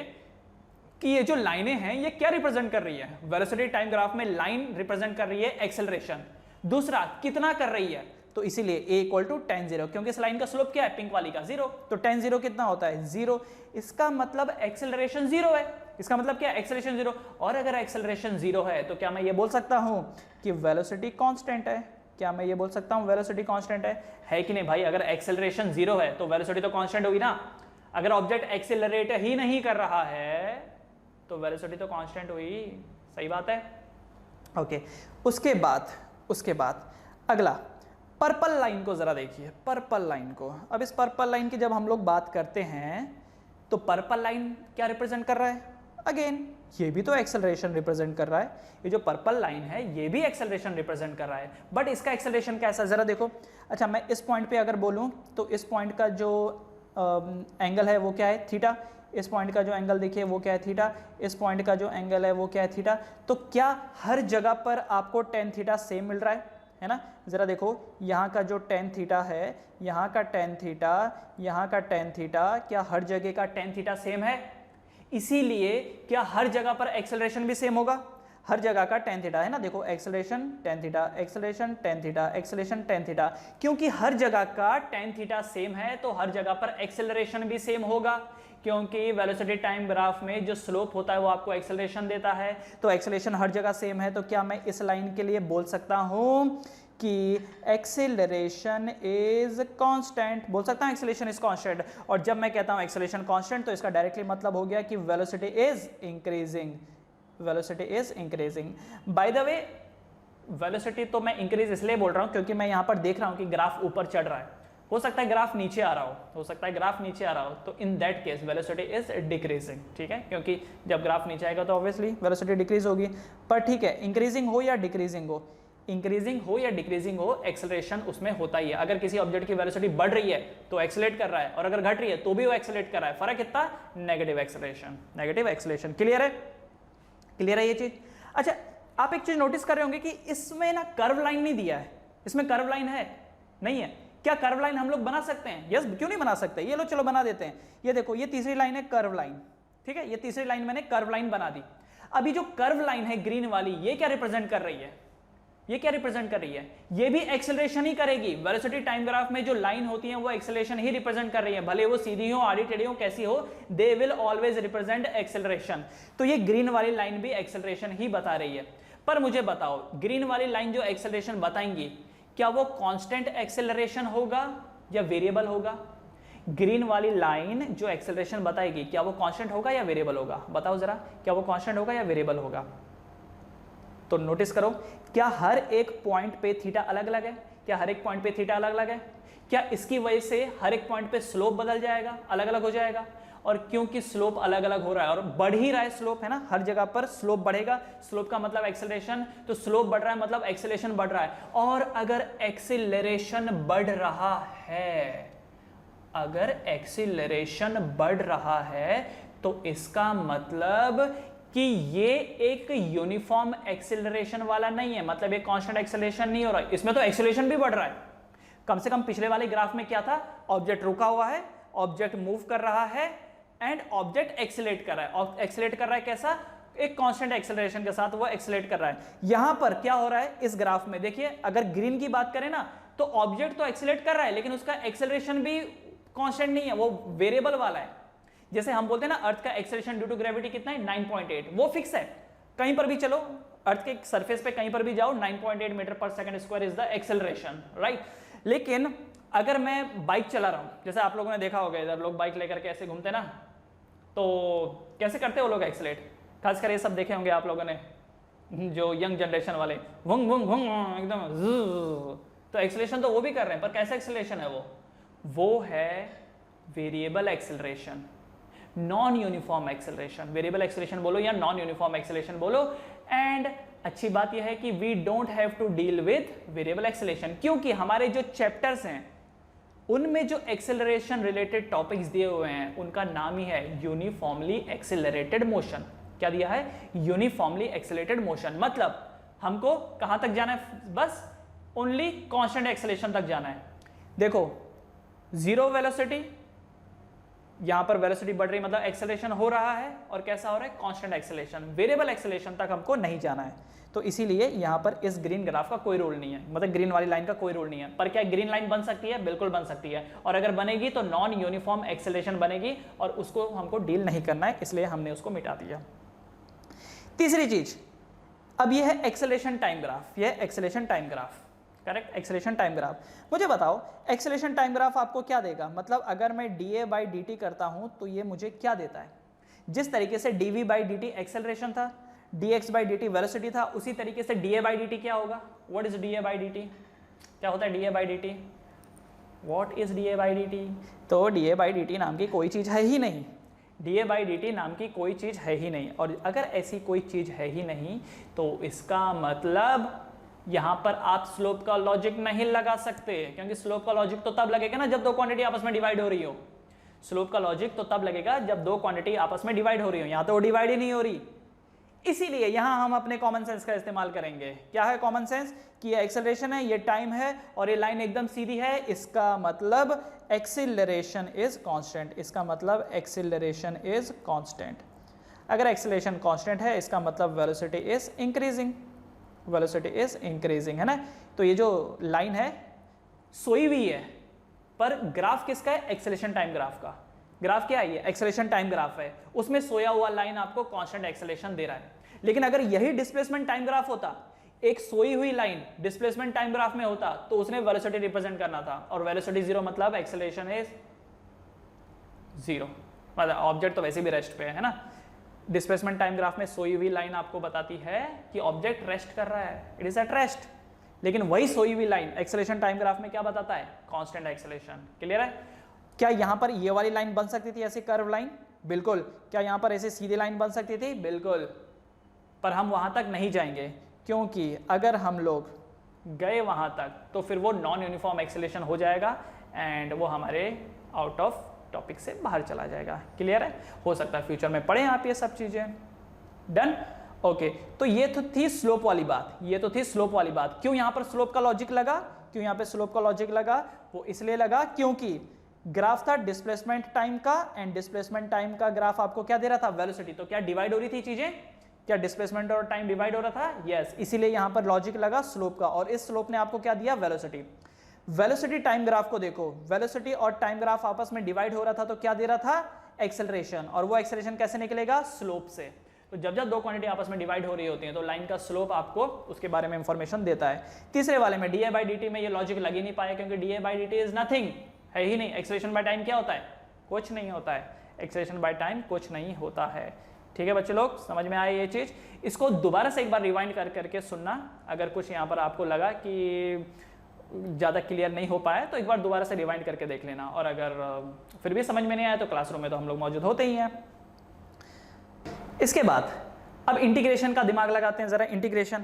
कि ये जो लाइनें हैं ये क्या रिप्रेजेंट कर रही है। वेलोसिटी टाइम ग्राफ में लाइन रिप्रेजेंट कर रही है एक्सेलरेशन। दूसरा, कितना कर रही है? तो इसीलिए a इक्वल टू tan 0, क्योंकि इस लाइन का स्लोप क्या है? पिंक वाली का 0। तो tan 0 कितना होता है? 0। इसका मतलब एक्सेलरेशन 0 है। इसका मतलब क्या? एक्सेलरेशन 0। और अगर एक्सेलरेशन 0 है तो क्या मैं ये बोल सकता हूं कि वेलोसिटी कांस्टेंट है? क्या मैं ये बोल सकता हूं वेलोसिटी कांस्टेंट है कि नहीं भाई? अगर एक्सेलरेशन 0 है तो वेलोसिटी तो कांस्टेंट होगी ना। अगर ऑब्जेक्ट एक्सेलरेट ही नहीं कर रहा है तो वेलोसिटी तो कांस्टेंट हुई। सही बात है। ओके, उसके बाद अगला पर्पल लाइन को जरा देखिए, पर्पल लाइन को। अब इस पर्पल लाइन की जब हम लोग बात करते हैं तो पर्पल लाइन क्या रिप्रेजेंट कर रहा है? अगेन ये भी तो एक्सेलरेशन रिप्रेजेंट कर रहा है। ये जो पर्पल लाइन है ये भी एक्सेलरेशन रिप्रेजेंट कर रहा है, बट इसका एक्सेलरेशन कैसा? जरा देखो। अच्छा, मैं इस पॉइंट पे अगर बोलूं तो इस पॉइंट का जो एंगल है वो क्या है? थीटा। इस पॉइंट का जो एंगल देखिए वो क्या है? थीटा। इस पॉइंट का जो एंगल है वो क्या है? थीटा। तो क्या हर जगह पर आपको tan थीटा सेम मिल रहा है ना? जरा देखो, यहाँ का जो tan थीटा है, यहाँ का tan थीटा, यहाँ का tan थीटा, क्या हर जगह का tan थीटा सेम है? इसीलिए क्या हर जगह पर एक्सेलरेशन भी सेम होगा? हर जगह का tan थीटा है ना, देखो acceleration tan theta, acceleration tan theta, acceleration tan theta. क्योंकि हर जगह का tan थीटा सेम है तो हर जगह पर एक्सेलरेशन भी सेम होगा, क्योंकि वेलोसिटी टाइम ग्राफ में जो स्लोप होता है वो आपको एक्सेलरेशन देता है। तो एक्सेलरेशन हर जगह सेम है, तो क्या मैं इस लाइन के लिए बोल सकता हूं कि एक्सेलरेशन इज कांस्टेंट? बोल सकता हूं एक्सेलरेशन इज कांस्टेंट। और जब मैं कहता हूं एक्सेलरेशन कांस्टेंट तो इसका डायरेक्टली मतलब हो गया कि velocity is increasing. Velocity is increasing. By the way, velocity तो मैं इंक्रीज इसलिए बोल रहा हूं क्योंकि मैं यहां पर देख रहा हूं कि ग्राफ ऊपर चढ़ रहा है। हो सकता है ग्राफ नीचे आ रहा हो सकता है ग्राफ नीचे आ रहा हो, तो in that case velocity is decreasing. ठीक है, क्योंकि जब ग्राफ नीचे आएगा तो ऑब्वियसली वेलोसिटी डिक्रीज होगी। पर ठीक है, इंक्रीजिंग हो या डिक्रीजिंग हो, एक्सेलरेशन उसमें होता ही है। अगर किसी ऑब्जेक्ट की वेलोसिटी बढ़ रही है तो एक्सेलरेट कर रहा है, और अगर घट रही है तो भी वो एक्सेलरेट कर रहा है। फर्क कितना? Negative acceleration. क्लियर है ये चीज? अच्छा, आप एक चीज नोटिस कर रहे होंगे कि इसमें ना कर्व लाइन नहीं दिया है। इसमें कर्व लाइन है नहीं है। क्या कर्व लाइन हम लोग बना सकते हैं? यस, क्यों नहीं बना सकते? ये लो चलो बना देते हैं। ये देखो, ये तीसरी लाइन है कर्व लाइन, ठीक है, ये तीसरी लाइन मैंने कर्व लाइन बना दी। अभी जो कर्व लाइन है ग्रीन वाली, ये क्या रिप्रेजेंट कर रही है? ये क्या रिप्रेजेंट कर रही है? ये भी एक्सेलरेशन ही करेगी। वेलोसिटी टाइम ग्राफ में जो लाइन होती है वो एक्सेलरेशन ही रिप्रेजेंट कर रही है, भले वो सीधी हो, आड़ी टेढ़ी हो, कैसी हो, they will always represent acceleration. तो ये ग्रीन वाली लाइन भी एक्सेलरेशन ही बता रही है। पर मुझे बताओ, ग्रीन वाली लाइन जो एक्सेलरेशन बताएंगी, क्या वो कांस्टेंट एक्सेलरेशन होगा या वेरिएबल होगा? ग्रीन वाली लाइन जो एक्सेलरेशन बताएगी, क्या वो कांस्टेंट होगा या वेरिएबल होगा? बताओ जरा, क्या वो कांस्टेंट होगा या वेरिएबल होगा? तो नोटिस करो, क्या हर एक पॉइंट पे थीटा अलग अलग है? क्या हर एक पॉइंट पे थीटा अलग अलग है? क्या इसकी वजह से हर एक पॉइंट पे स्लोप बदल जाएगा, अलग अलग हो जाएगा? और क्योंकि स्लोप अलग अलग हो रहा है और बढ़ ही रहा है स्लोप, है ना, हर जगह पर स्लोप बढ़ेगा। स्लोप का मतलब एक्सेलरेशन, तो स्लोप बढ़ रहा है मतलब एक्सेलरेशन बढ़ रहा है। और अगर एक्सेलरेशन बढ़ रहा है, अगर एक्सेलरेशन बढ़ रहा है तो इसका मतलब कि ये एक यूनिफॉर्म एक्सेलरेशन वाला नहीं है, मतलब ये कांस्टेंट एक्सेलरेशन नहीं हो रहा है, इसमें तो एक्सेलरेशन भी बढ़ रहा है। कम से कम पिछले वाले ग्राफ में क्या था? ऑब्जेक्ट रुका हुआ है, ऑब्जेक्ट मूव कर रहा है एंड ऑब्जेक्ट एक्सेलरेट कर रहा है। और एक्सेलरेट कर रहा है कैसा? एक कांस्टेंट एक्सेलरेशन के साथ वो एक्सेलरेट कर रहा है। यहां पर क्या हो रहा है इस ग्राफ में? देखिए, अगर ग्रीन की बात करें ना, तो ऑब्जेक्ट तो एक्सेलरेट कर रहा है लेकिन उसका एक्सेलरेशन भी कांस्टेंट नहीं है, वो वेरिएबल वाला है। जैसे हम बोलते हैं ना, अर्थ का एक्सेलरेशन ड्यू टू ग्रेविटी कितना है? 9.8, वो फिक्स है। कहीं पर भी चलो, अर्थ के सरफेस पे कहीं पर भी जाओ, 9.8 मीटर पर second square is the acceleration, right. लेकिन अगर मैं बाइक चला रहा हूं, जैसे आप लोगों ने देखा होगा इधर लोग बाइक लेकर के ऐसे घूमते ना, तो कैसे करते हो लोग एक्सेलरेट? खासकर ये सब देखे होंगे आप लोगों ने, जो यंग जनरेशन वाले, वंग वंग वंग एकदम। तो एक्सेलरेशन तो वो भी कर रहे हैं, पर कैसा एक्सेलरेशन है वो है variable acceleration, non uniform acceleration. Variable acceleration बोलो या नॉन यूनिफॉर्म एक्सेलरेशन बोलो। एंड अच्छी बात यह है कि we don't have to deal with variable acceleration, क्योंकि हमारे जो चैप्टर्स हैं उनमें जो एक्सेलरेशन रिलेटेड टॉपिक्स दिए हुए हैं उनका नाम ही है यूनिफॉर्मली एक्सेलरेटेड मोशन। क्या दिया है? Uniformly accelerated motion. मतलब हमको कहां तक जाना है? बस ओनली कांस्टेंट एक्सेलरेशन तक जाना है। देखो, जीरो वेलोसिटी, यहां पर वेलोसिटी बढ़ रही मतलब एक्सेलरेशन हो रहा है, और कैसा हो रहा है? Constant acceleration. वेरिएबल एक्सेलरेशन तक हमको नहीं जाना है। तो इसीलिए यहां पर इस ग्रीन ग्राफ का कोई रोल नहीं है, मतलब ग्रीन वाली लाइन का कोई रोल नहीं है। पर क्या ग्रीन लाइन बन सकती है? बिल्कुल बन सकती है, और अगर बनेगी तो नॉन यूनिफॉर्म एक्सेलरेशन बनेगी, और उसको हमको डील नहीं करना है, इसलिए हमने उसको मिटा दिया। तीसरी चीज, अब यह है एक्सेलरेशन टाइम ग्राफ। यह acceleration time graph, correct, acceleration time graph. मुझे बताओ, एक्सेलरेशन टाइम ग्राफ आपको क्या देगा? मतलब अगर मैं dA/dt करता हूं तो ये मुझे क्या देता है? जिस तरीके से dV/dt एक्सेलरेशन था, dx/dt वेलोसिटी था, उसी तरीके से dA/dt क्या होगा? What is dA/dt? क्या होता है dA/dt? What is dA/dt? तो dA/dt नाम की कोई चीज है ही नहीं। dA/dt नाम की कोई चीज है ही नहीं, और अगर ऐसी कोई चीज है ही नहीं तो इसका मतलब यहां पर आप स्लोप का लॉजिक नहीं लगा सकते, क्योंकि स्लोप का लॉजिक तो तब लगेगा ना जब दो क्वांटिटी आपस में डिवाइड हो रही हो। स्लोप का लॉजिक तो तब लगेगा जब दो क्वांटिटी आपस में डिवाइड हो रही हो, यहां तो वो डिवाइड ही नहीं हो रही। इसीलिए यहां हम अपने कॉमन सेंस का इस्तेमाल करेंगे। क्या है कॉमन सेंस? कि ये एक्सेलरेशन है, ये टाइम है, और ये लाइन एकदम सीधी है, इसका मतलब एक्सेलरेशन इज कांस्टेंट। इसका मतलब एक्सेलरेशन इज कांस्टेंट। अगर एक्सेलरेशन कांस्टेंट है, इसका मतलब velocity is increasing. Velocity is increasing, है ना। तो ये जो लाइन है सोई हुई है, पर ग्राफ किसका है? एक्सेलरेशन टाइम ग्राफ का। ग्राफ क्या है? ये एक्सेलरेशन टाइम ग्राफ है, उसमें सोया हुआ लाइन आपको कांस्टेंट एक्सेलरेशन दे रहा है। लेकिन अगर यही डिस्प्लेसमेंट टाइम ग्राफ होता, एक सोई हुई लाइन डिस्प्लेसमेंट टाइम ग्राफ में होता, तो उसने वेलोसिटी रिप्रेजेंट करना था, और वेलोसिटी जीरो मतलब एक्सेलरेशन इज जीरो, मतलब ऑब्जेक्ट तो वैसे भी रेस्ट पे है ना। डिस्प्लेसमेंट टाइम ग्राफ में सोई हुई लाइन आपको बताती है कि ऑब्जेक्ट रेस्ट कर रहा है, इट इज एट रेस्ट। लेकिन वही सोई हुई लाइन एक्सेलरेशन टाइम ग्राफ में क्या बताता है? Constant acceleration. क्लियर है? क्या यहां पर ये वाली लाइन बन सकती थी ऐसी कर्व लाइन? बिल्कुल। क्या यहां पर ऐसे सीधी लाइन बन सकती थी? बिल्कुल। पर हम वहां तक नहीं जाएंगे, क्योंकि अगर हम लोग गए वहां तक तो फिर वो नॉन यूनिफॉर्म एक्सेलरेशन हो जाएगा, एंड वो हमारे आउट ऑफ टॉपिक से बाहर चला जाएगा। क्लियर है? हो सकता है फ्यूचर में पढ़ें आप ये सब चीजें। डन? ओके, तो ये तो थी स्लोप वाली बात, ये तो थी स्लोप वाली बात। क्यों यहां पर स्लोप का लॉजिक लगा, क्यों यहां पे स्लोप का लॉजिक लगा? वो इसलिए लगा क्योंकि ग्राफ था डिस्प्लेसमेंट टाइम का, एंड डिस्प्लेसमेंट टाइम का ग्राफ आपको क्या दे रहा था? वेलोसिटी। तो क्या डिवाइड हो रही थी चीजें? क्या डिस्प्लेसमेंट और टाइम डिवाइड हो रहा था? यस, इसीलिए यहां पर लॉजिक लगा स्लोप का, और इस स्लोप ने आपको क्या दिया? वेलोसिटी। वेलोसिटी टाइम ग्राफ को देखो, वेलोसिटी और टाइम ग्राफ आपस में डिवाइड हो रहा था, तो क्या दे रहा था? एक्सेलरेशन। और वो एक्सेलरेशन कैसे निकलेगा? स्लोप से। तो जब जब दो क्वांटिटी आपस में डिवाइड हो रही होती हैं तो लाइन का स्लोप आपको उसके बारे में इंफॉर्मेशन देता है। तीसरे वाले में डीए बाई डी में ये लॉजिक लग ही नहीं पाया, क्योंकि DA by D is nothing, है ही नहीं। एक्सेलरेशन बाय टाइम क्या होता है? कुछ नहीं होता है। एक्सेलरेशन बाय टाइम कुछ नहीं होता है। ठीक है बच्चे लोग, समझ में आए ये चीज? इसको दोबारा से एक बार रिवाइंड कर करके सुनना, अगर कुछ यहाँ पर आपको लगा कि ज़्यादा क्लियर नहीं हो पाया तो एक बार दोबारा से रिवाइंड करके देख लेना, और अगर फिर भी समझ में नहीं आया तो क्लासरूम में तो हम लोग मौजूद होते ही हैं। इसके बाद अब इंटीग्रेशन का दिमाग लगाते हैं जरा। इंटीग्रेशन,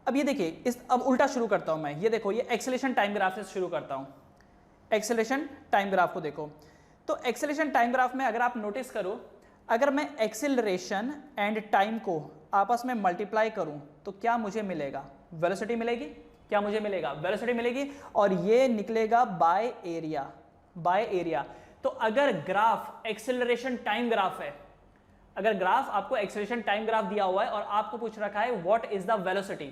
अब ये देखिए, अब उल्टा शुरू करता हूं मैं। ये देखो, ये एक्सेलरेशन टाइम ग्राफ से शुरू करता हूं। एक्सेलरेशन टाइम ग्राफ को देखो, तो एक्सेलरेशन टाइम ग्राफ में अगर आप नोटिस करो, अगर मैं एक्सेलरेशन एंड टाइम को आपस में मल्टीप्लाई करूं तो क्या मुझे मिलेगा? वेलोसिटी मिलेगी। क्या मुझे मिलेगा? वेलोसिटी मिलेगी, और ये निकलेगा बाय एरिया। By area. तो अगर ग्राफ एक्सेलरेशन टाइम ग्राफ है, अगर ग्राफ आपको एक्सेलरेशन टाइम ग्राफ दिया हुआ है और आपको पूछ रखा है what is the velocity,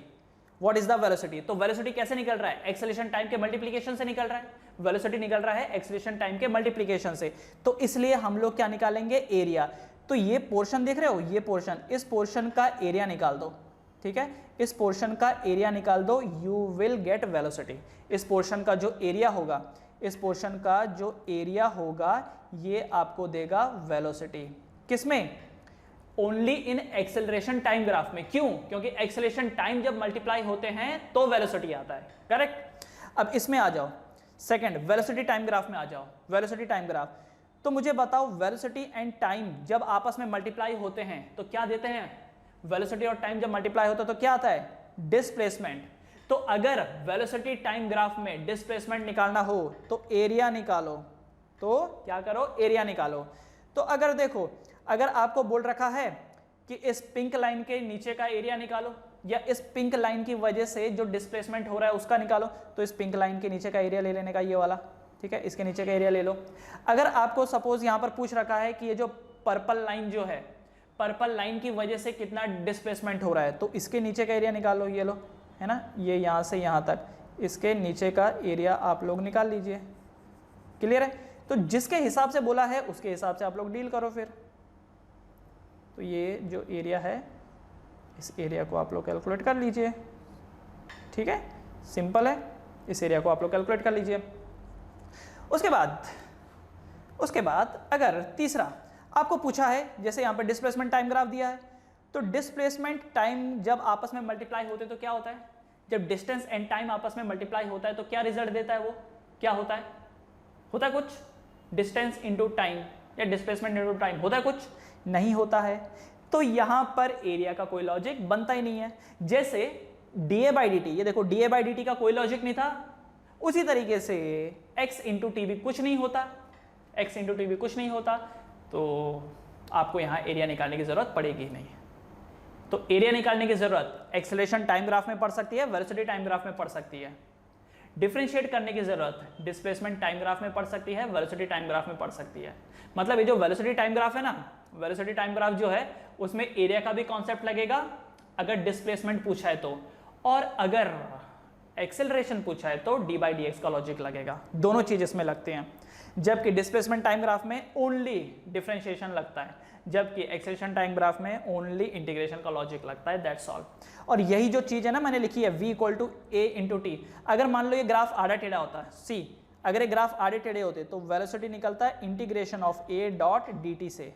what is the velocity, तो वेलोसिटी कैसे निकल रहा है? एक्सेलरेशन टाइम के मल्टीप्लिकेशन से निकल रहा है। वेलोसिटी निकल रहा है एक्सेलरेशन टाइम के मल्टीप्लिकेशन से, तो इसलिए हम लोग क्या निकालेंगे? एरिया। तो ये पोर्शन देख रहे हो, ये पोर्शन, इस पोर्शन का एरिया निकाल दो। ठीक है, इस पोर्शन का एरिया निकाल दो, यू विल गेट वेलोसिटी। इस पोर्शन का जो एरिया होगा, इस पोर्शन का जो एरिया होगा, ये आपको देगा वेलोसिटी। किसमें? Only in acceleration time graph में। क्यों? क्योंकि एक्सेलरेशन टाइम जब मल्टीप्लाई होते हैं तो वेलोसिटी आता है। करेक्ट। अब इसमें आ जाओ, सेकंड वेलोसिटी टाइम ग्राफ में आ जाओ। वेलोसिटी टाइम ग्राफ, तो मुझे बताओ वेलोसिटी एंड टाइम जब आपस में मल्टीप्लाई होते हैं तो क्या देते हैं? वेलोसिटी और टाइम जब मल्टीप्लाई होता है तो क्या आता है? डिस्प्लेसमेंट। तो अगर वेलोसिटी टाइम ग्राफ में डिस्प्लेसमेंट निकालना हो तो एरिया निकालो। तो क्या करो? एरिया निकालो। तो अगर देखो, अगर आपको बोल रखा है कि इस पिंक लाइन के नीचे का एरिया निकालो, या इस पिंक लाइन की वजह से जो डिस्प्लेसमेंट हो रहा है उसका निकालो, तो इस पिंक लाइन के नीचे का एरिया ले लेने का, ये वाला। ठीक है, इसके नीचे का एरिया ले लो। अगर आपको सपोज यहां पर पूछ रखा है कि ये जो पर्पल लाइन जो है, पर्पल लाइन की वजह से कितना डिस्प्लेसमेंट हो रहा है, तो इसके नीचे का एरिया निकालो, ये लो, है ना, ये यहां से यहां तक, इसके नीचे का एरिया आप लोग निकाल लीजिए। क्लियर है? तो जिसके हिसाब से बोला है उसके हिसाब से आप लोग डील करो फिर। तो ये जो एरिया है, इस एरिया को आप लोग कैलकुलेट कर लीजिए। ठीक है, सिंपल है, इस एरिया को आप लोग कैलकुलेट कर लीजिए। उसके बाद अगर तीसरा आपको पूछा है, जैसे यहाँ पर डिस्प्लेसमेंट टाइम ग्राफ दिया है, तो डिस्प्लेसमेंट टाइम जब आपस में मल्टीप्लाई होते हैं तो क्या होता है? जब डिस्टेंस एंड टाइम आपस में मल्टीप्लाई होता है तो क्या रिजल्ट देता है? वो क्या होता है? होता है कुछ? डिस्टेंस इंटू टाइम या डिस्प्लेसमेंट इंटू टाइम होता है कुछ? नहीं होता है। तो यहां पर एरिया का कोई लॉजिक बनता ही नहीं है। जैसे डीए बाई डी टी, ये देखो डीए बाई डी टी का कोई लॉजिक नहीं था, उसी तरीके से एक्स इंटू टी भी कुछ नहीं होता, एक्स इंटू टी भी कुछ नहीं होता, तो आपको यहां एरिया निकालने की जरूरत पड़ेगी नहीं। तो एरिया निकालने की जरूरत एक्सेलरेशन टाइम ग्राफ में पड़ सकती है, वेलोसिटी टाइम ग्राफ में पड़ सकती है। डिफरेंशिएट करने की जरूरत डिस्प्लेसमेंट टाइम ग्राफ में पड़ सकती है, वेलोसिटी टाइम ग्राफ में पड़ सकती है। मतलब ये जो वेलोसिटी टाइम ग्राफ है ना, वेलोसिटी टाइम ग्राफ जो है उसमें एरिया का भी कॉन्सेप्ट लगेगा अगर डिस्प्लेसमेंट पूछा है तो, और अगर एक्सेलरेशन पूछा है तो डी बाई डी एक्स का लॉजिक लगेगा। दोनों चीज इसमें लगते हैं। जबकि डिस्प्लेसमेंट टाइम ग्राफ में ओनली डिफरेंशिएशन लगता है, जबकि एक्सेलरेशन टाइम ग्राफ में ओनली इंटीग्रेशन का लॉजिक लगता है। That's all. और यही जो चीज है ना मैंने लिखी है v equal to A into T, अगर मान लो ये ग्राफ आड़ा टेढ़ा होता है, सी अगर ये ग्राफ आड़े टेढ़े होते तो वेलोसिटी निकलता है integration of A dot D T से।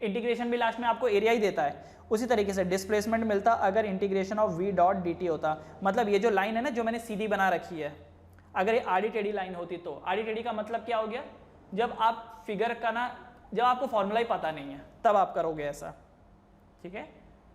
इंटीग्रेशन भी लास्ट में आपको एरिया ही देता है। उसी तरीके से डिस्प्लेसमेंट मिलता अगर integration of v dot D T होता। मतलब ये जो लाइन है ना जो मैंने सीधी बना रखी है, अगर ये आड़ी टेढ़ी लाइन होती तो, आड़ी टेढ़ी का मतलब क्या हो गया? जब आप फिगर का ना, जब आपको फॉर्मूला ही पता नहीं है तब आप करोगे ऐसा। ठीक है,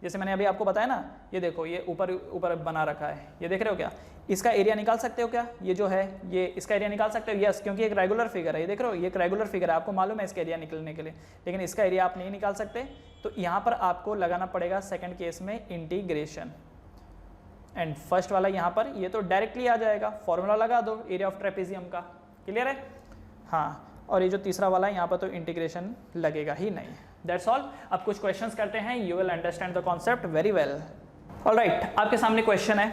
जैसे मैंने अभी आपको बताया ना, ये देखो ये ऊपर ऊपर बना रखा है, ये देख रहे हो क्या, इसका एरिया निकाल सकते हो क्या, ये जो है ये इसका एरिया निकाल सकते हो, यस, क्योंकि एक रेगुलर फिगर है, ये देख रहे हो ये एक रेगुलर फिगर है, आपको मालूम है इसका एरिया निकलने के लिए, लेकिन इसका एरिया आप नहीं निकाल सकते। तो यहाँ पर आपको लगाना पड़ेगा सेकंड केस में इंटीग्रेशन, एंड फर्स्ट वाला यहाँ पर ये तो डायरेक्टली आ जाएगा, फॉर्मूला लगा दो एरिया ऑफ ट्रेपेजियम का, क्लियर है। हाँ, और ये जो तीसरा वाला है यहाँ पर तो इंटीग्रेशन लगेगा ही नहीं। That's all. अब कुछ क्वेश्चंस करते हैं, you will understand the concept very well. Alright, आपके सामने क्वेश्चन है,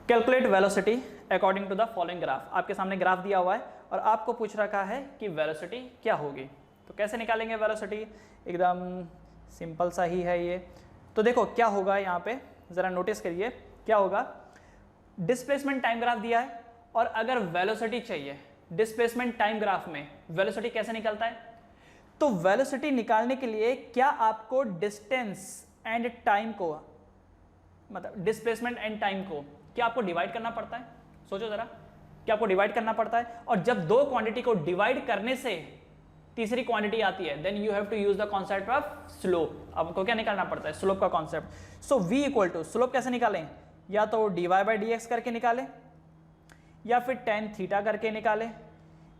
calculate velocity according to the following graph. आपके सामने ग्राफ दिया हुआ है और आपको पूछ रखा है कि वेलोसिटी क्या होगी। तो कैसे निकालेंगे वेलोसिटी, एकदम सिंपल सा ही है ये। तो देखो क्या होगा यहाँ पे, जरा नोटिस करिए क्या होगा। डिस्प्लेसमेंट टाइम ग्राफ दिया है और अगर वेलोसिटी चाहिए, डिस्प्लेसमेंट टाइम ग्राफ में वेलोसिटी कैसे निकलता है, तो वेलोसिटी निकालने के लिए क्या आपको डिस्टेंस एंड टाइम को, मतलब डिस्प्लेसमेंट एंड टाइम को क्या आपको डिवाइड करना पड़ता है। सोचो जरा, क्या आपको डिवाइड करना पड़ता है, और जब दो क्वांटिटी को डिवाइड करने से तीसरी क्वांटिटी आती है, then you have to use the concept of slope. आपको क्या निकालना पड़ता है, स्लोप का concept. So v equal to, slope कैसे निकालें, या तो dy बाई डी एक्स करके निकालें, या फिर tan थीटा करके निकालें,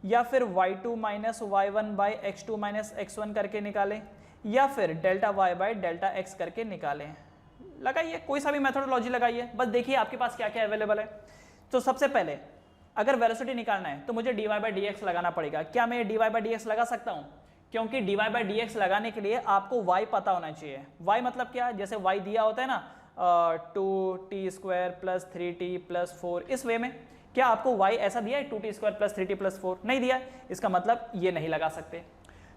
या फिर y2 minus y1 by x2 minus x1 करके निकालें, या फिर delta y by delta x करके निकालें। लगाइए, कोई सा भी मेथोडोलॉजी लगाइए, बस देखिए आपके पास क्या क्या अवेलेबल है। तो सबसे पहले अगर वेलोसिटी निकालना है तो मुझे dy बाई डी एक्स लगाना पड़ेगा। क्या मैं dy बाई डी एक्स लगा सकता हूँ, क्योंकि dy बाई डी एक्स लगाने के लिए आपको y पता होना चाहिए। y मतलब क्या, जैसे y दिया होता है ना 2t square plus 3t plus 4, इस वे में। क्या आपको y ऐसा दिया है 2t square plus 3t plus 4, नहीं दिया है, इसका मतलब ये नहीं लगा सकते।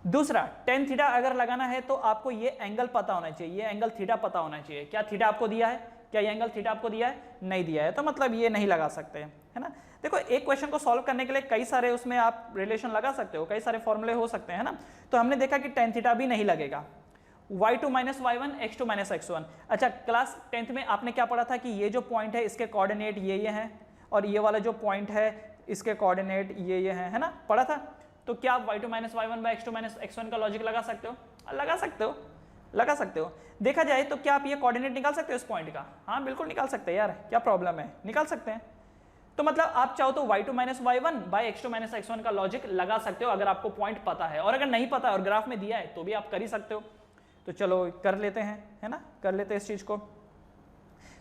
दूसरा, tan थीटा अगर लगाना है तो आपको ये एंगल पता होना चाहिए, ये एंगल थीटा पता होना चाहिए। क्या थीटा आपको दिया है, क्या ये एंगल थीटा आपको दिया है, नहीं दिया है, तो मतलब ये नहीं लगा सकते, है ना। देखो एक क्वेश्चन को सॉल्व करने के लिए कई सारे उसमें आप रिलेशन लगा सकते हो, कई सारे फॉर्मूले हो सकते हैं ना। तो हमने देखा कि tan थीटा भी नहीं लगेगा। y2 minus y1, x2 minus x1। अच्छा, क्लास 10th में आपने क्या पढ़ा था कि ये जो पॉइंट है इसके कोऑर्डिनेट ये हैं, और ये वाला जो पॉइंट है इसके कोऑर्डिनेट ये हैं, है ना, पढ़ा था। तो क्या आप y2 minus y1 by x2 minus x1 का लॉजिक लगा सकते हो, लगा सकते हो, लगा सकते हो। देखा जाए तो क्या आप ये कोऑर्डिनेट निकाल सकते हो इस पॉइंट का, हाँ बिल्कुल निकाल सकते हैं यार, क्या प्रॉब्लम है, निकाल सकते हैं। तो मतलब आप चाहो तो y2 minus y1 by x2 minus x1 का लॉजिक लगा सकते हो अगर आपको पॉइंट पता है, और अगर नहीं पता और ग्राफ में दिया है तो भी आप कर ही सकते हो। तो चलो कर लेते हैं, है ना, कर लेते हैं इस चीज को।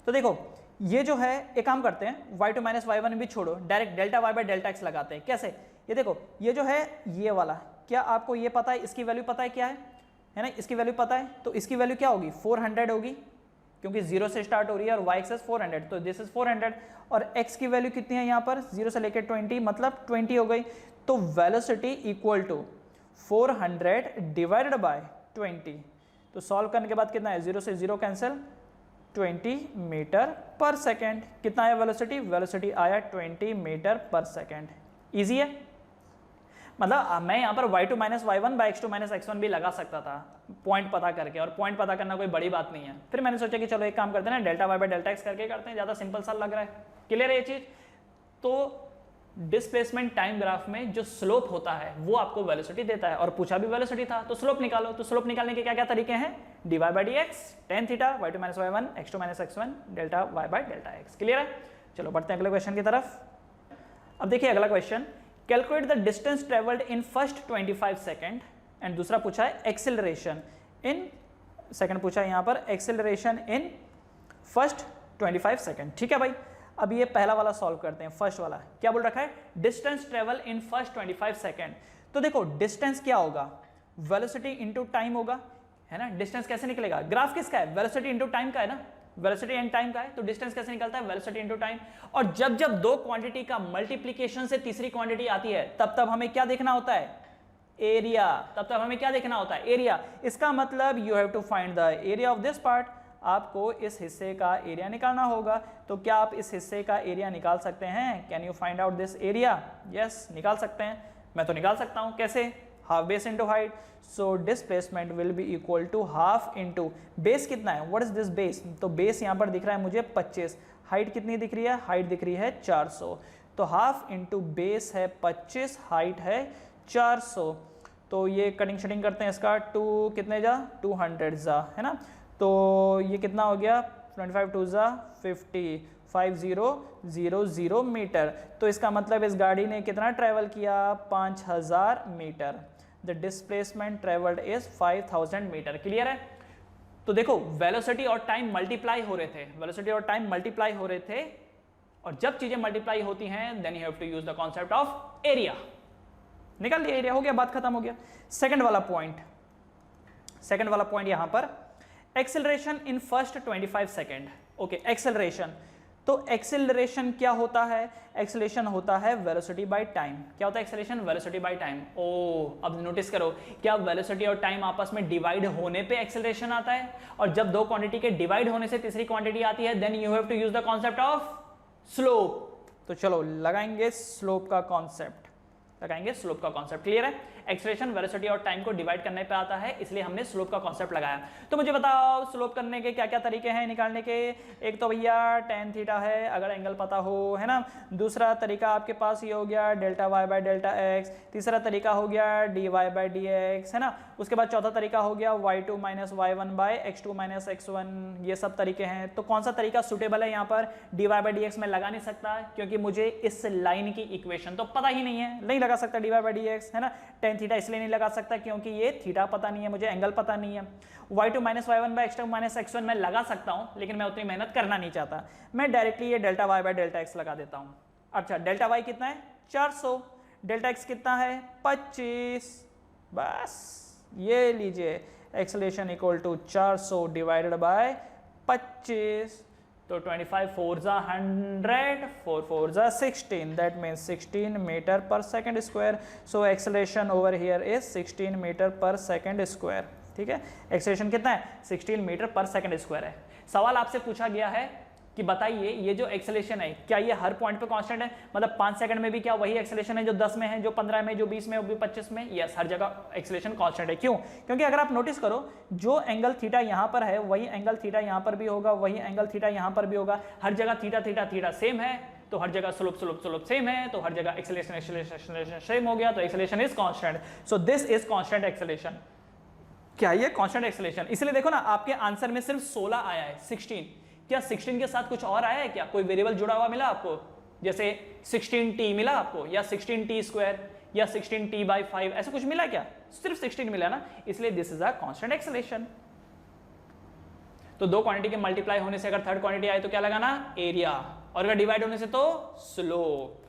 तो देखो ये जो है, एक काम करते हैं, y2 माइनस y1 भी छोड़ो, direct delta y by delta x लगाते हैं। कैसे, ये देखो ये जो है ये वाला, क्या आपको ये पता है, इसकी वैल्यू पता है क्या है ना, इसकी वैल्यू पता है, तो इसकी वैल्यू क्या होगी 400 होगी, क्योंकि 0 से स्टार्ट हो रही है और y एक्सेस 400, तो दिस इज 400। और x की वैल्यू कितनी है यहाँ पर, 0 से लेकर 20, मतलब 20 हो गई। तो velocity equal to 400 divided by 20। तो सॉल्व करने के बाद कितना है, 0 से 0 कैंसिल, 20 मीटर पर सेकेंड। कितना आया वेलोसिटी, वेलोसिटी आया 20 मीटर पर सेकेंड। ईजी है, मतलब मैं यहाँ पर y2 minus y1 by x2 minus x1 भी लगा सकता था पॉइंट पता करके, और पॉइंट पता करना कोई बड़ी बात नहीं है। फिर मैंने सोचा कि चलो एक काम करते हैं ना, delta y by delta x करके करते हैं, ज़्यादा सिंपल सा लग रहा है। क्लियर है ये चीज़। तो डिस्प्लेसमेंट टाइम ग्राफ में जो स्लोप होता है वो आपको वेलोसिटी देता है, और पूछा भी वेलोसिटी था, तो स्लोप निकालो। तो स्लोप निकालने के क्या क्या तरीके हैं, dy by D x, tan theta, y2 minus y1, x2 minus x1, delta y by delta x। Clear है। चलो बढ़ते हैं अगले क्वेश्चन की तरफ। अब देखिए अगला question, calculate the distance travelled in first 25 second, and दूसरा पूछा है एक्सेलरेशन इन, सेकंड पूछा है यहाँ पर एक्सेलरेशन इन फर्स्ट 25 सेकेंड। ठीक है भाई, अब ये पहला वाला सॉल्व करते हैं। फर्स्ट वाला क्या बोल रखा है, distance travel in first 25 second. तो देखो डिस्टेंस क्या होगा, वेलोसिटी इंटू टाइम होगा, है ना। डिस्टेंस कैसे निकलेगा, ग्राफ किसका है, वेलोसिटी इंटू टाइम का है ना, वेलोसिटी एंड टाइम का है। तो डिस्टेंस कैसे निकलता है, वेलोसिटी इंटू टाइम। और जब जब दो क्वांटिटी का मल्टीप्लीकेशन से तीसरी क्वांटिटी आती है, तब तब हमें क्या देखना होता है, एरिया। तब तब हमें क्या देखना होता है, एरिया। इसका मतलब you have to find the area of this part, आपको इस हिस्से का एरिया निकालना होगा। तो क्या आप इस हिस्से का एरिया निकाल सकते हैं, can you find out this area, yes निकाल सकते हैं। मैं तो निकाल सकता हूं, कैसे, half base into height. So displacement will be equal to half into base कितना है, व्हाट इज दिस बेस, तो बेस यहाँ पर दिख रहा है मुझे 25, हाइट कितनी दिख रही है, हाइट दिख रही है 400, तो हाफ इंटू बेस है 25, हाइट है 400। तो ये कटिंग शटिंग करते हैं, इसका 2 कितने जा 200 जा, है ना। तो ये कितना हो गया 25 टू ज़ा 50, 5000 मीटर। तो इसका मतलब इस गाड़ी ने कितना ट्रेवल किया 5000 metre. The displacement travelled is 5000 metre. Clear है? तो देखो वेलोसिटी और टाइम मल्टीप्लाई हो रहे थे, वेलोसिटी और टाइम मल्टीप्लाई हो रहे थे, और जब चीजें मल्टीप्लाई होती हैं then you have to use the concept of area. निकाल लिया एरिया, हो गया, बात खत्म हो गया। सेकंड वाला पॉइंट यहां पर acceleration in first 25 second. Okay, acceleration, तो एक्सेलरेशन क्या होता है? एक्सेलरेशन होता है वेलोसिटी बाय टाइम। क्या होता है acceleration? Velocity by time. Oh, अब नोटिस करो, क्या वेलोसिटी और टाइम आपस में डिवाइड होने पे एक्सेलरेशन आता है? और जब दो क्वांटिटी के डिवाइड होने से तीसरी क्वांटिटी आती है then you have to use the concept of slope. तो चलो लगाएंगे स्लोप का कॉन्सेप्ट, क्लियर है? एक्सेलरेशन वेलोसिटी और टाइम को डिवाइड करने पे आता है, इसलिए हमने स्लोप का कॉन्सेप्ट लगाया। तो मुझे बताओ स्लोप करने के क्या क्या तरीके हैं निकालने के? एक तो भैया tan थीटा है, अगर एंगल पता हो, है ना। दूसरा तरीका आपके पास ये हो गया delta Y by delta X. तीसरा तरीका हो गया D Y by D X, है ना। उसके बाद चौथा तरीका हो गया y2 minus y1 by x2 minus x1। ये सब तरीके हैं। तो कौन सा तरीका सुटेबल है यहाँ पर? D Y by D X में लगा नहीं सकता, क्योंकि मुझे इस लाइन की इक्वेशन तो पता ही नहीं है, नहीं लगा सकता D Y by D X, है ना। tan थीटा इसलिए नहीं लगा सकता क्योंकि ये थीटा पता नहीं है मुझे, एंगल पता नहीं है। y2 minus y1 by x2 minus x1 मैं लगा सकता हूँ, लेकिन मैं उतनी मेहनत करना नहीं चाहता, मैं डायरेक्टली ये delta y by delta x लगा देता हूँ। अच्छा, डेल्टा y कितना है 400, डेल्टा x कितना है 25, बस ये लीजिए acceleration equal to 400 divided by 25। तो 25 4 जा 100, 4 4 जा 16, that means 16 metre per second square. So acceleration over here is 16 metre per second square. ठीक है, एक्सेलरेशन कितना है 16 मीटर पर सेकेंड स्क्वायर है। सवाल आपसे पूछा गया है कि बताइए ये जो एक्सेलरेशन है क्या ये हर पॉइंट पे कांस्टेंट है? मतलब 5 सेकंड में भी क्या वही एक्सेलरेशन है जो 10 में है, जो 15 में, जो 20 में, जो 25 में? यस, हर जगह एक्सेलरेशन कांस्टेंट है। क्यों? क्योंकि अगर आप नोटिस करो जो एंगल थीटा यहाँ पर है वही एंगल थीटा यहाँ पर भी होगा, वही एंगल थीटा यहाँ पर भी होगा। हर जगह थीटा थीटा थीटा सेम है, तो हर जगह स्लोप स्लोप स्लोप सेम है, तो हर जगह एक्सेलरेशन सेम हो गया, तो acceleration is constant. So this is constant acceleration. क्या ये कांस्टेंट एक्सेलरेशन? इसलिए देखो ना आपके आंसर में सिर्फ 16 आया है, 16। क्या 16 के साथ कुछ और आया है क्या? कोई वेरिएबल जुड़ा हुआ मिला आपको? जैसे 16t मिला आपको, या 16t स्क्वायर, या 16t बाई 5, ऐसा कुछ मिला क्या? सिर्फ 16 मिला ना, इसलिए this is a constant acceleration. तो दो क्वांटिटी के मल्टीप्लाई होने से अगर थर्ड क्वांटिटी आए तो क्या लगाना? एरिया, और अगर डिवाइड होने से तो स्लोप।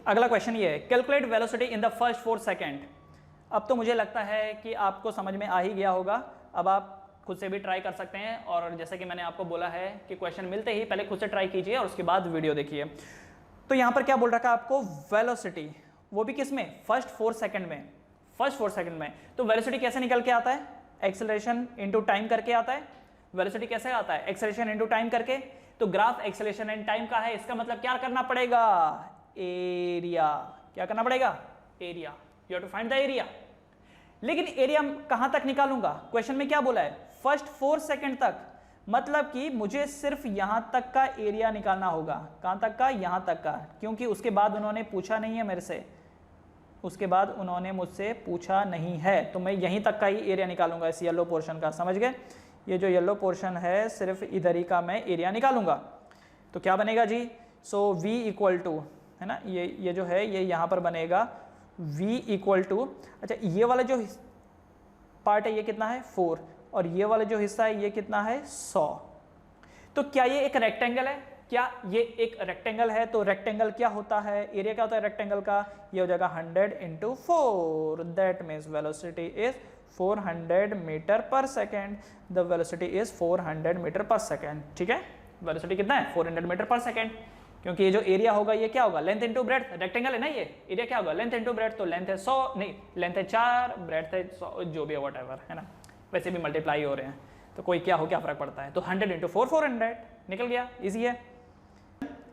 अगला क्वेश्चन ये है, calculate velocity in the first 4 second. अब तो मुझे लगता है कि आपको समझ में आ ही गया होगा, अब आप खुद से भी ट्राई कर सकते हैं, और जैसे कि मैंने आपको बोला है कि क्वेश्चन मिलते ही पहले खुद से ट्राई कीजिए और उसके बाद वीडियो देखिए। तो यहाँ पर क्या बोल रखा है आपको? वेलोसिटी, वो भी किस में? फर्स्ट 4 सेकंड में, फर्स्ट 4 सेकंड में। तो वेलोसिटी कैसे निकल के आता है? एक्सेलरेशन इनटू टाइम करके आता है। वेलोसिटी कैसे आता है? एक्सेलरेशन इनटू टाइम करके। तो ग्राफ एक्सेलरेशन एंड टाइम का है, इसका मतलब क्या करना पड़ेगा? एरिया। क्या करना पड़ेगा? Area. You have to find the area. लेकिन एरिया कहां तक निकालूंगा? क्वेश्चन में क्या बोला है? फर्स्ट 4 सेकंड तक, मतलब कि मुझे सिर्फ यहां तक का एरिया निकालना होगा। कहां तक का? यहां तक का, क्योंकि उसके बाद उन्होंने पूछा नहीं है मेरे से, उसके बाद उन्होंने मुझसे पूछा नहीं है, तो मैं यहीं तक का ही एरिया निकालूंगा, इस येलो पोर्शन का। समझ गए? ये जो येलो पोर्शन है सिर्फ इधर ही का मैं एरिया निकालूंगा। तो क्या बनेगा जी? सो v इक्वल टू, है ना, ये जो है ये यहां पर बनेगा v इक्वल टू, अच्छा ये वाला जो पार्ट है ये कितना है? 4, और ये वाला जो हिस्सा है ये कितना है? 100। तो क्या ये एक रेक्टेंगल है? क्या ये एक रेक्टेंगल है? तो रेक्टेंगल क्या होता है? एरिया क्या होता है रेक्टेंगल का? ये हो जाएगा 100 into 4, that means velocity is 400 meter per second. The velocity is 400 meter per second. ठीक है, वेलोसिटी कितना है? 400 मीटर पर सेकेंड, क्योंकि ये जो एरिया होगा ये क्या होगा? लेंथ इंटू ब्रेड्थ, रेक्टेंगल है ना ये, एरिया क्या होगा? Length into breadth. तो लेंथ है 100, नहीं लेंथ है 4, ब्रेड्थ है 100, जो भी है व्हाटएवर, है ना, वैसे भी मल्टीप्लाई हो रहे हैं, तो कोई क्या हो, क्या फर्क पड़ता है। तो 100 इंटू 4, 400 निकल गया, इजी है।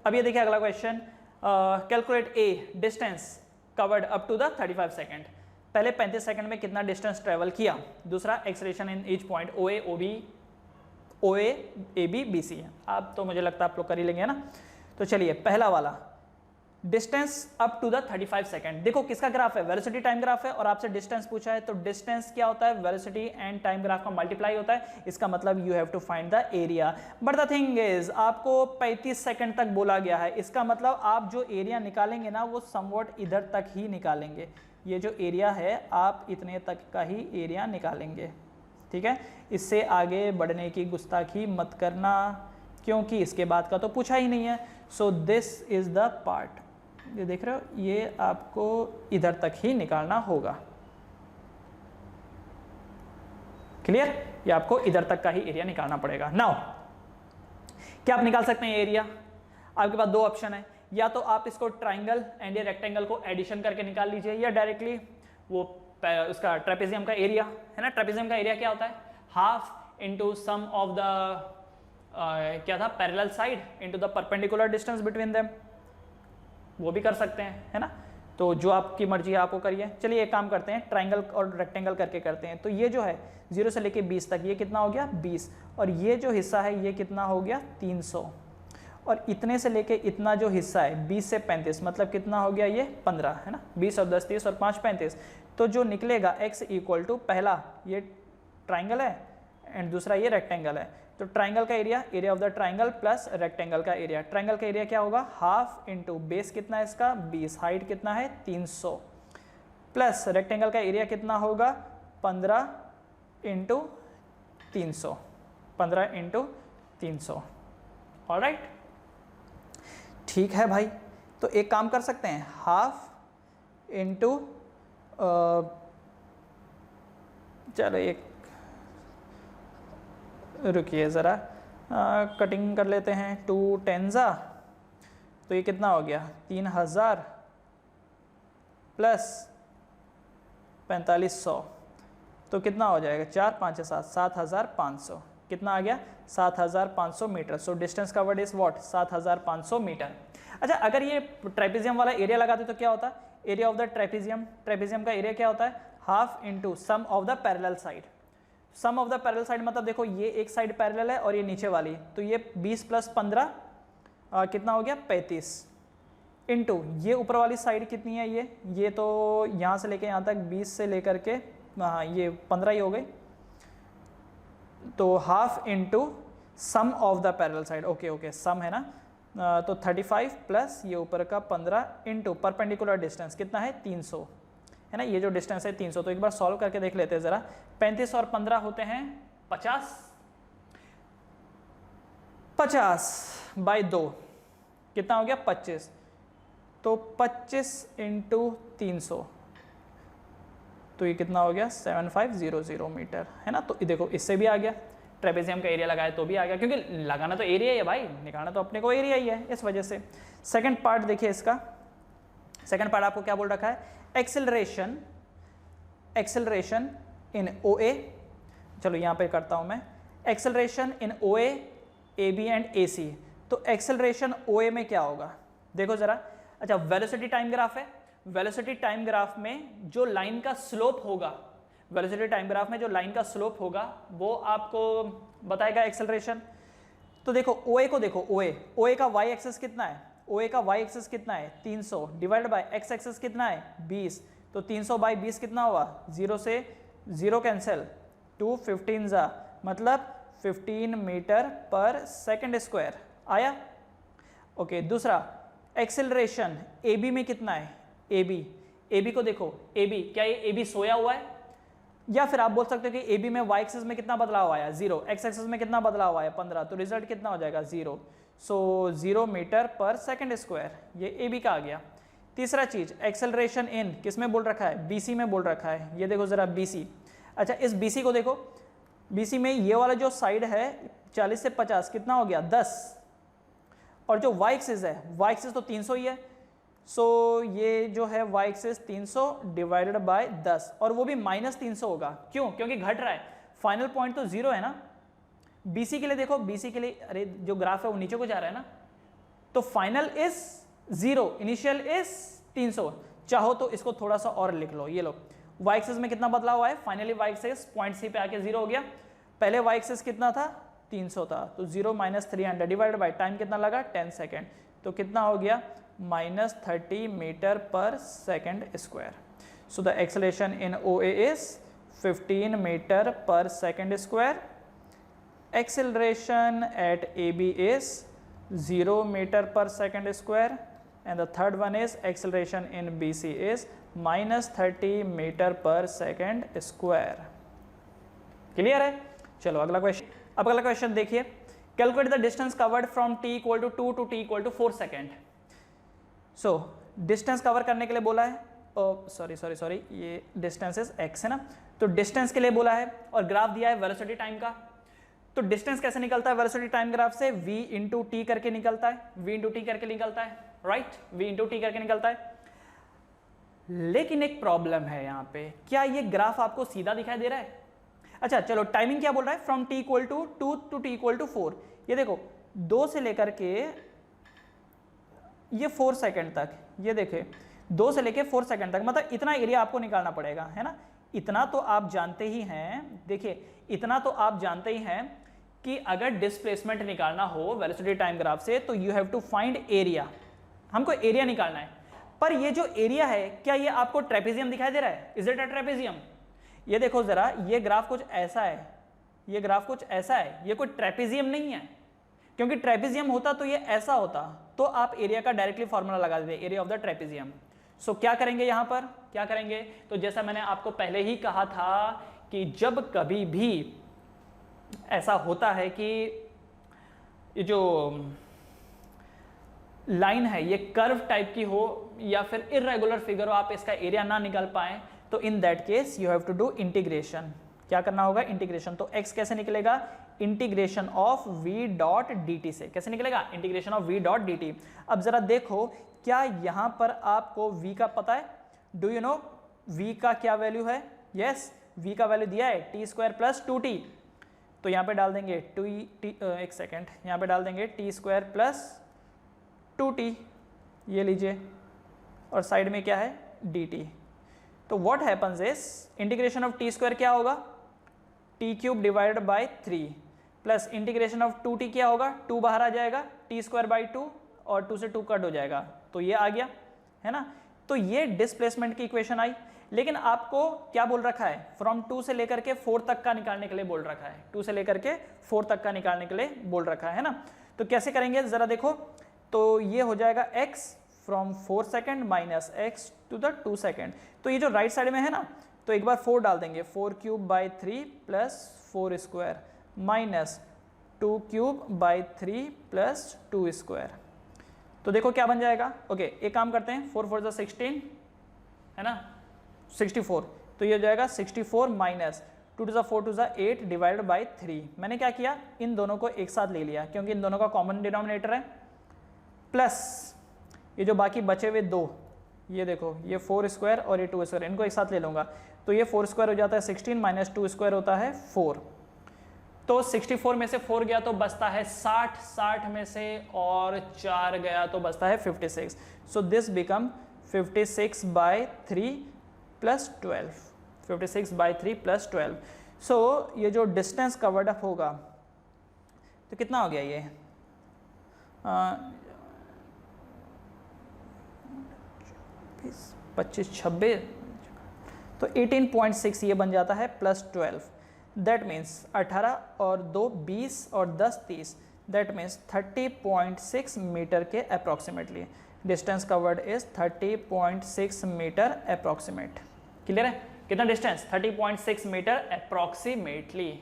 अब ये देखिए अगला question, calculate a distance covered up to the 35 second. पहले 35 सेकंड में कितना डिस्टेंस ट्रेवल किया। दूसरा acceleration in each point O A B C है। अब तो मुझे लगता है आप लोग कर ही लेंगे ना। तो चलिए पहला वाला distance up to the 35 second. देखो किसका ग्राफ है, वेलोसिटी टाइम ग्राफ है और आपसे डिस्टेंस पूछा है, तो डिस्टेंस क्या होता है, वेलोसिटी एंड टाइम ग्राफ का मल्टीप्लाई होता है, इसका मतलब you have to find the area. But the thing is आपको 35 सेकेंड तक बोला गया है, इसका मतलब आप जो एरिया निकालेंगे ना वो समवॉट इधर तक ही निकालेंगे, ये जो एरिया है आप इतने तक का ही एरिया निकालेंगे, ठीक है। इससे आगे बढ़ने की गुस्ताखी मत करना क्योंकि इसके बाद का तो पूछा ही नहीं है। So this is the part, ये देख रहे हो, ये आपको इधर तक ही निकालना होगा, क्लियर। ये आपको इधर तक का ही एरिया निकालना पड़ेगा। नाउ क्या आप निकाल सकते हैं एरिया, आपके पास दो ऑप्शन है, या तो आप इसको ट्राइंगल एंड ये रेक्टेंगल को एडिशन करके निकाल लीजिए, या डायरेक्टली वो उसका ट्रेपेजियम का एरिया है ना, ट्रेपेजियम का एरिया क्या होता है, half into sum of the क्या था, parallel side into the perpendicular distance between them, वो भी कर सकते हैं, है ना। तो जो आपकी मर्जी है आपको करिए। चलिए एक काम करते हैं, ट्राइंगल और रेक्टेंगल करके करते हैं। तो ये जो है 0 से लेके 20 तक, ये कितना हो गया 20, और ये जो हिस्सा है ये कितना हो गया 300, और इतने से लेके इतना जो हिस्सा है 20 से 35 मतलब कितना हो गया ये 15, है ना। 20 और 10 30 और 5 35, तो जो निकलेगा x इक्वल टू, पहला ये ट्राइंगल है एंड दूसरा ये रेक्टेंगल है, तो ट्राइंगल का area, area of the triangle plus rectangle का एरिया, ट्राइंगल का एरिया क्या होगा, हाफ इंटू बेस कितना है इसका 20, हाइट कितना है 300, प्लस रेक्टेंगल का एरिया कितना होगा 15 इंटू 300, 15 इंटू 300, ऑलराइट। ठीक है भाई, तो एक काम कर सकते हैं, हाफ इंटू, चलो एक रुकिए ज़रा, कटिंग कर लेते हैं, 2 10 तो ये कितना हो गया 3000 प्लस 4500, तो कितना हो जाएगा 4 5 7 7500, कितना आ गया 7500 metre. So distance covered is what 7500 metre. अच्छा, अगर ये ट्रेपेजियम वाला एरिया लगाते तो क्या होता, area of the trapezium, trapezium का एरिया क्या होता है, half into sum of the parallel side, sum of the parallel side मतलब देखो ये एक साइड पैरेलल है और ये नीचे वाली, तो ये 20 प्लस 15 कितना हो गया 35, इंटू ये ऊपर वाली साइड कितनी है, ये तो यहाँ से लेके यहाँ तक 20 से लेकर के ये 15 ही हो गई, तो half into sum of the parallel side, okay okay sum है ना, तो 35 प्लस ये ऊपर का 15 इंटू परपेंडिकुलर डिस्टेंस कितना है 300, है ना, ये जो डिस्टेंस है 300। तो एक बार सॉल्व करके देख लेते हैं जरा, 35 और 15 होते हैं 50, 50 बाई 2 कितना हो गया 25, तो 25 इंटू 300, तो ये कितना हो गया 7500 मीटर, है ना। तो देखो इससे भी आ गया, ट्रेपेजियम का एरिया लगाया तो भी आ गया, क्योंकि लगाना तो एरिया ही है भाई, निकालना तो अपने को एरिया ही है, इस वजह से। सेकंड पार्ट देखिए इसका, सेकंड पार्ट आपको क्या बोल रखा है, एक्सेलरेशन, एक्सेलरेशन इन OA, चलो यहाँ पे करता हूँ मैं, acceleration in OA, AB and AC। तो एक्सेलरेशन OA में क्या होगा देखो जरा, अच्छा वेलोसिटी टाइम ग्राफ है, वेलोसिटी टाइम ग्राफ में जो लाइन का स्लोप होगा, वेलोसिटी टाइम ग्राफ में जो लाइन का स्लोप होगा वो आपको बताएगा एक्सेलरेशन। तो देखो OA को देखो, OA का y एक्सिस कितना है, OA का y एक्सिस कितना है 300 डिवाइड बाय x एक्सिस कितना है 20, तो 300 बाई 20 कितना हुआ, 0 से 0 कैंसिल, 2 15 जा मतलब 15 मीटर पर सेकंड स्क्वायर आया। ओके, दूसरा एक्सेलरेशन AB में कितना है, AB को देखो, AB क्या ये AB सोया हुआ है, या फिर आप बोल सकते हो कि AB में y एक्सिस में कितना बदलाव आया 0, x एक्सिस में कितना बदलाव आया 15, तो रिजल्ट कितना हो जाएगा 0, सो 0 मीटर पर सेकंड स्क्वायर, ये AB का आ गया। तीसरा चीज एक्सेलरेशन इन किस में बोल रखा है, BC में बोल रखा है, ये देखो जरा BC। अच्छा इस BC को देखो, BC में ये वाला जो साइड है 40 से 50 कितना हो गया 10, और जो y एक्सिस है, y एक्सिस तो 300 ही है, सो ये जो है y एक्सिस 300 डिवाइडेड बाय 10, और वो भी -300 होगा, क्यों, क्योंकि घट रहा है, फाइनल पॉइंट तो 0 है ना। BC के लिए देखो, BC के लिए अरे जो ग्राफ है वो नीचे को जा रहा है ना, तो फाइनल इज 0, इनिशियल इज 300, चाहो तो इसको थोड़ा सा और लिख लो, ये लो y एक्सिस में कितना बदलाव हुआ है, finally y axis point C पे आके 0 हो गया, पहले y एक्सिस कितना था 300 था, तो 0 - 300 डिवाइड बाय टाइम कितना लगा 10 सेकेंड, तो कितना हो गया -30 meter per second square. So the acceleration in OA is 15 meter per second square. Acceleration at AB is 0 meter per second square, and the third one is acceleration in BC is -30 meter per second square। Clear है? चलो अगला question. अब अगला question देखिए, calculate the distance covered from t equal to 2 to t equal to 4 second. So distance cover करने के लिए बोला है, सॉरी ये डिस्टेंस इज x है ना, तो डिस्टेंस के लिए बोला है और ग्राफ दिया है वेलोसिटी टाइम का। तो डिस्टेंस कैसे निकलता है वेलोसिटी टाइम ग्राफ से? v इंटू टी करके निकलता है, v इंटू टी करके निकलता है, राइट, v इंटू टी करके निकलता है। लेकिन एक प्रॉब्लम है यहाँ पे, क्या ये ग्राफ आपको सीधा दिखाई दे रहा है? अच्छा चलो, टाइमिंग क्या बोल रहा है? From t equal to 2 to t equal to 4। ये देखो 2 से लेकर के ये 4 सेकेंड तक, ये देखे 2 से लेकर 4 सेकेंड तक, मतलब इतना एरिया आपको निकालना पड़ेगा, है ना। इतना तो आप जानते ही हैं, देखिए इतना तो आप जानते ही हैं कि अगर डिस्प्लेसमेंट निकालना हो वेलोसिटी टाइम ग्राफ से तो you have to find area, हमको एरिया निकालना है। पर ये जो एरिया है, क्या ये आपको ट्रेपेजियम दिखाई दे रहा है? Is it a trapezium? ये देखो जरा, ये ग्राफ कुछ ऐसा है, ये ग्राफ कुछ ऐसा है, ये कोई ट्रेपेजियम नहीं है, क्योंकि ट्रेपेजियम होता तो ये ऐसा होता, तो आप एरिया का डायरेक्टली फॉर्मूला लगा देते, एरिया ऑफ द ट्रेपेजियम। सो क्या करेंगे यहाँ पर, क्या करेंगे? तो जैसा मैंने आपको पहले ही कहा था कि जब कभी भी ऐसा होता है कि ये जो लाइन है ये कर्व टाइप की हो या फिर इर्रेगुलर फिगर हो, आप इसका एरिया ना निकाल पाए, तो in that case you have to do integration. क्या करना होगा? इंटीग्रेशन। तो x कैसे निकलेगा? Integration of v dot dt से। कैसे निकलेगा? Integration of v dot dt। अब जरा देखो, क्या यहां पर आपको v का पता है? डू यू नो v का क्या वैल्यू है? यस, v का वैल्यू दिया है टी स्क्वायर प्लस 2t। तो यहाँ पे डाल देंगे एक सेकेंड, यहाँ पे डाल देंगे टी स्क्वायर प्लस 2t, ये लीजिए, और साइड में क्या है? dt। तो what happens is integration of T square क्या होगा? T cube divided by 3 plus integration of 2t क्या होगा? 2 बाहर आ जाएगा, टी स्क्वायर बाई 2 और 2 से 2 कट हो जाएगा, तो ये आ गया, है ना। तो ये डिस्प्लेसमेंट की इक्वेशन आई। लेकिन आपको क्या बोल रखा है? फ्रॉम 2 से लेकर के 4 तक का निकालने के लिए बोल रखा है, 2 से लेकर के 4 तक का निकालने के लिए बोल रखा है ना। तो कैसे करेंगे जरा देखो, तो ये हो जाएगा x from 4 second minus x to the 2 second. तो ये जो राइट साइड में है ना, तो एक बार 4 डाल देंगे, 4 cube by 3 plus 4 square minus 2 cube by 3 plus 2 square. तो देखो क्या बन जाएगा। ओके, एक काम करते हैं, 4 4 16 है ना, 64। तो ये हो जाएगा 64 minus 2 to the 4 to the 8 divided by 3। मैंने क्या किया? इन दोनों को एक साथ ले लिया, क्योंकि इन दोनों का कॉमन डिनोमिनेटर है, प्लस ये जो बाकी बचे हुए 2, ये देखो, ये 4 स्क्वायर और ये 2 स्क्वायर, इनको एक साथ ले लूँगा, तो ये 4 स्क्वायर हो जाता है 16 माइनस 2 स्क्वायर होता है 4। तो 64 में से 4 गया तो बचता है 60, 60 में से और 4 गया तो बचता है 56। So this become 56 by 3 plus 12, 56 by 3 plus 12। सो ये जो डिस्टेंस कवर्ड अप होगा तो कितना हो गया ये? 25, 26, तो 18.6 ये बन जाता है प्लस 12। दैट मीन्स 18 और 2 20 और 10 30, दैट मीन्स 30.6 मीटर के approximately. Distance covered is 30.6 metre approximate. Clear है? कितना डिस्टेंस? 30.6 metre approximately.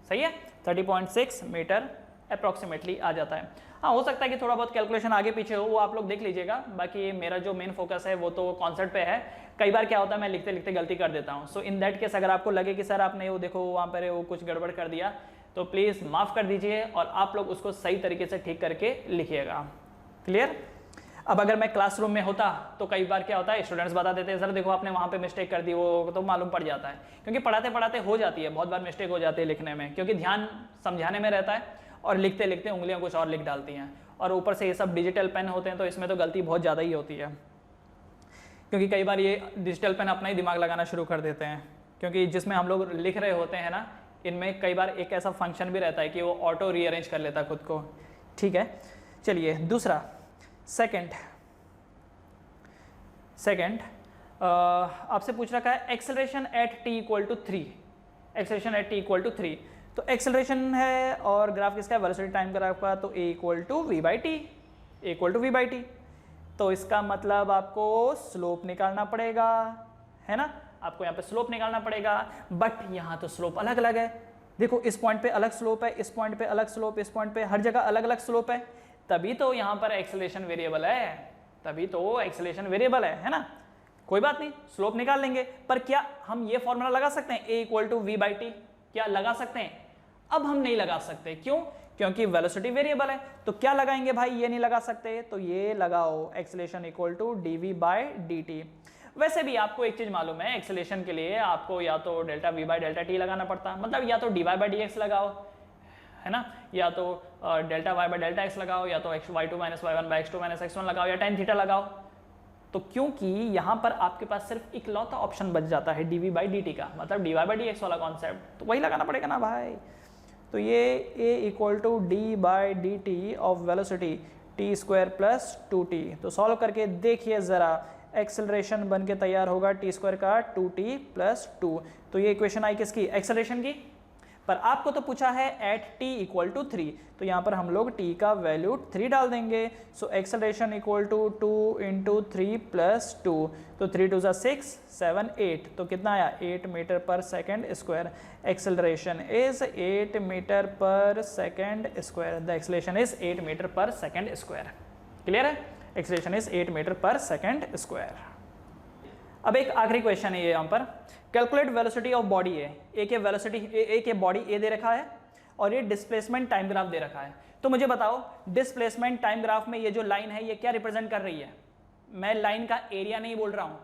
सही है, 30.6 मीटर अप्रॉक्सीमेटली आ जाता है। हाँ, हो सकता है कि थोड़ा बहुत कैलकुलेशन आगे पीछे हो, वो आप लोग देख लीजिएगा। बाकी मेरा जो मेन फोकस है वो तो कॉन्सेप्ट पे है। कई बार क्या होता है, मैं लिखते लिखते गलती कर देता हूँ। सो इन दैट केस अगर आपको लगे कि सर आपने वो देखो वहाँ पर वो कुछ गड़बड़ कर दिया, तो प्लीज़ माफ़ कर दीजिए और आप लोग उसको सही तरीके से ठीक करके लिखिएगा। क्लियर? अब अगर मैं क्लासरूम में होता तो कई बार क्या होता है, स्टूडेंट्स बता देते हैं सर देखो आपने वहाँ पे मिस्टेक कर दी, वो तो मालूम पड़ जाता है, क्योंकि पढ़ाते पढ़ाते हो जाती है, बहुत बार मिस्टेक हो जाती है लिखने में, क्योंकि ध्यान समझाने में रहता है और लिखते लिखते उंगलियां कुछ और लिख डालती हैं। और ऊपर से ये सब डिजिटल पेन होते हैं तो इसमें तो गलती बहुत ज़्यादा ही होती है, क्योंकि कई बार ये डिजिटल पेन अपना ही दिमाग लगाना शुरू कर देते हैं, क्योंकि जिसमें हम लोग लिख रहे होते हैं ना, इनमें कई बार एक ऐसा फंक्शन भी रहता है कि वो ऑटो रीअरेंज कर लेता है खुद को। ठीक है, चलिए दूसरा, सेकंड आपसे पूछ रखा है acceleration at t equal to 3, acceleration at t equal to 3। तो एक्सेलरेशन है और ग्राफ किसका है, वेलोसिटी टाइम ग्राफ का, तो a equal to v by t. तो इसका मतलब आपको स्लोप निकालना पड़ेगा, है ना, आपको यहाँ पे स्लोप निकालना पड़ेगा। बट यहाँ तो स्लोप अलग अलग है, देखो इस पॉइंट पे अलग स्लोप है, इस पॉइंट पे अलग स्लोप, इस पॉइंट पे हर जगह अलग अलग स्लोप है, तभी तो यहाँ पर एक्सेलरेशन वेरिएबल है ना। कोई बात नहीं, स्लोप निकाल लेंगे। पर क्या हम ये फॉर्मूला लगा सकते हैं a equal to v by t, क्या लगा सकते हैं? अब हम नहीं लगा सकते, क्यों? क्योंकि वेलोसिटी वेरिएबल है। तो क्या लगाएंगे भाई, ये नहीं लगा सकते, तो ये लगाओ acceleration equal to dv by dt। वैसे भी आपको एक चीज मालूम है, एक्सेलरेशन के लिए आपको या तो delta v by delta T लगाना पड़ता, मतलब या तो dy बाई dx लगाओ, है ना, या तो delta y by delta x लगाओ, या तो y2 minus y1 by x2 minus x1 लगाओ, या tan थीटा लगाओ। तो क्योंकि यहां पर आपके पास सिर्फ इकलौता ऑप्शन बच जाता है dv बाई dt का, मतलब dy बाई dx वाला कॉन्सेप्ट, तो वही लगाना पड़ेगा ना भाई। तो ये a equal to d by d t of velocity t square plus 2t। तो सॉल्व करके देखिए जरा, एक्सेलरेशन बन के तैयार होगा टी स्क्वायर का 2t प्लस 2। तो ये इक्वेशन आई किसकी, एक्सेलरेशन की। पर आपको तो पूछा है एट t इक्वल टू 3, तो यहाँ पर हम लोग t का वैल्यू 3 डाल देंगे। So acceleration equal to 2 into 3 plus 2, तो 3 2 ज़ा 6 7 8, तो कितना आया 8 meter per second square. Acceleration is 8 meter per second square, the acceleration is 8 meter per second square. Clear है, acceleration is 8 meter per second square. अब एक आखिरी क्वेश्चन है ये यहाँ पर, calculate velocity of body A के वेलोसिटी ए के बॉडी ए दे रखा है और ये डिस्प्लेसमेंट टाइम ग्राफ दे रखा है। तो मुझे बताओ डिस्प्लेसमेंट टाइम ग्राफ में ये जो लाइन है ये क्या रिप्रेजेंट कर रही है? मैं लाइन का एरिया नहीं बोल रहा हूं,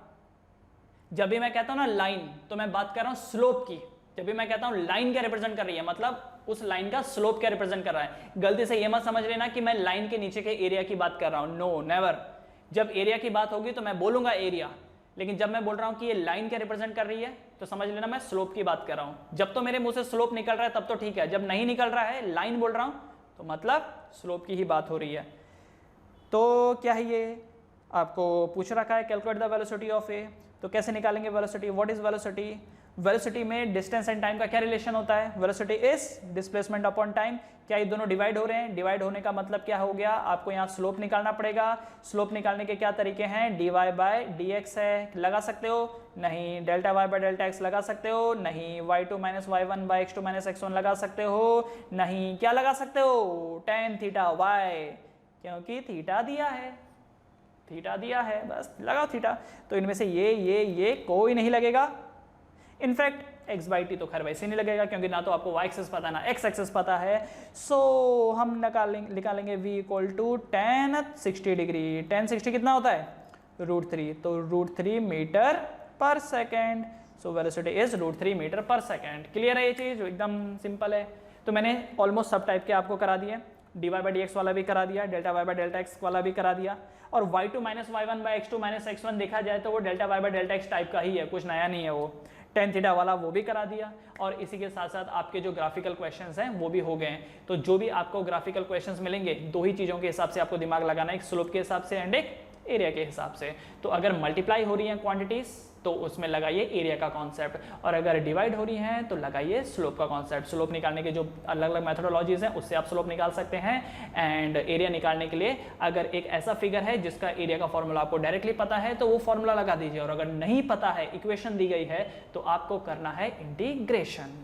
जब भी मैं कहता हूं ना लाइन, तो मैं बात कर रहा हूं स्लोप की। जब भी मैं कहता हूं लाइन क्या रिप्रेजेंट कर रही है, मतलब उस लाइन का स्लोप क्या रिप्रेजेंट कर रहा है। गलती से ये मत समझ लेना कि मैं लाइन के नीचे के एरिया की बात कर रहा हूं, नो नेवर। जब एरिया की बात होगी तो मैं बोलूंगा एरिया, लेकिन जब मैं बोल रहा हूं कि ये लाइन क्या रिप्रेजेंट कर रही है तो समझ लेना मैं स्लोप की बात कर रहा हूं। जब तो मेरे मुंह से स्लोप निकल रहा है तब तो ठीक है, जब नहीं निकल रहा है लाइन बोल रहा हूं तो मतलब स्लोप की ही बात हो रही है। तो क्या है ये आपको पूछ रखा है, कैलकुलेट द वेलोसिटी ऑफ ए। तो कैसे निकालेंगे velocity, what is velocity? Velocity में डिस्टेंस एंड टाइम का क्या रिलेशन होता है? Velocity is displacement upon time. क्या ये दोनों डिवाइड हो रहे हैं? डिवाइड होने का मतलब क्या हो गया, आपको यहाँ स्लोप निकालना पड़ेगा। स्लोप निकालने के क्या तरीके हैं? dy बाई dx है, लगा सकते हो? नहीं। Delta y by delta x लगा सकते हो? नहीं। y2 minus y1 by x2 minus x1 लगा सकते हो? नहीं। क्या लगा सकते हो? tan थीटा y, क्योंकि थीटा दिया है, थीटा दिया है, बस लगाओ थीटा। तो इनमें से ये कोई नहीं लगेगा। इनफैक्ट x बाई टी तो खैर वैसे नहीं लगेगा, क्योंकि ना तो आपको y एक्सेस पता ना x एक्सेस पता है। सो हम निकालेंगे v equal to tan 60 degree. tan 60 कितना होता है? √3, तो √3 metre per second. So velocity is √3 metre per second. Clear है ये चीज, एकदम सिंपल है। तो मैंने ऑलमोस्ट सब टाइप के आपको करा दिए, dy बाई dx वाला भी करा दिया, delta y by delta x वाला भी करा दिया, और y2 minus y1 by x2 minus x1 देखा जाए तो वो delta y by delta x type का ही है, कुछ नया नहीं है वो। tan थीटा वाला वो भी करा दिया, और इसी के साथ साथ आपके जो ग्राफिकल क्वेश्चंस हैं वो भी हो गए हैं। तो जो भी आपको ग्राफिकल क्वेश्चंस मिलेंगे, दो ही चीज़ों के हिसाब से आपको दिमाग लगाना है, एक स्लोप के हिसाब से एंड एक एरिया के हिसाब से। तो अगर मल्टीप्लाई हो रही हैं क्वांटिटीज तो उसमें लगाइए एरिया का कॉन्सेप्ट, और अगर डिवाइड हो रही हैं तो लगाइए स्लोप का कॉन्सेप्ट। स्लोप निकालने के जो अलग अलग मेथोडोलॉजीज हैं उससे आप स्लोप निकाल सकते हैं। एंड एरिया निकालने के लिए अगर एक ऐसा फिगर है जिसका एरिया का फॉर्मूला आपको डायरेक्टली पता है तो वो फॉर्मूला लगा दीजिए, और अगर नहीं पता है, इक्वेशन दी गई है, तो आपको करना है integration.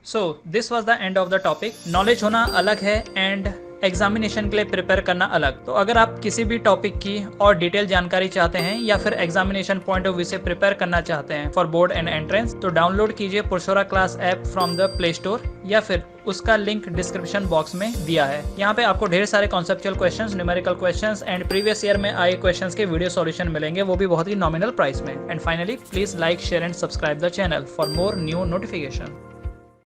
So this was the end of the topic. Knowledge होना अलग है एंड एग्जामिनेशन के लिए प्रिपेयर करना अलग। तो अगर आप किसी भी टॉपिक की और डिटेल जानकारी चाहते हैं या फिर एग्जामिनेशन पॉइंट ऑफ व्यू से प्रिपेयर करना चाहते हैं फॉर बोर्ड एंड एंट्रेंस, तो डाउनलोड कीजिए पुरशोरा class app from the Play Store, या फिर उसका लिंक डिस्क्रिप्शन बॉक्स में दिया है। यहाँ पे आपको ढेर सारे conceptual questions, numerical questions and previous year में आए क्वेश्चंस के वीडियो सॉल्यूशन मिलेंगे, वो भी बहुत ही नॉमिनल प्राइस में। And finally please like, share and subscribe the channel for more new notification.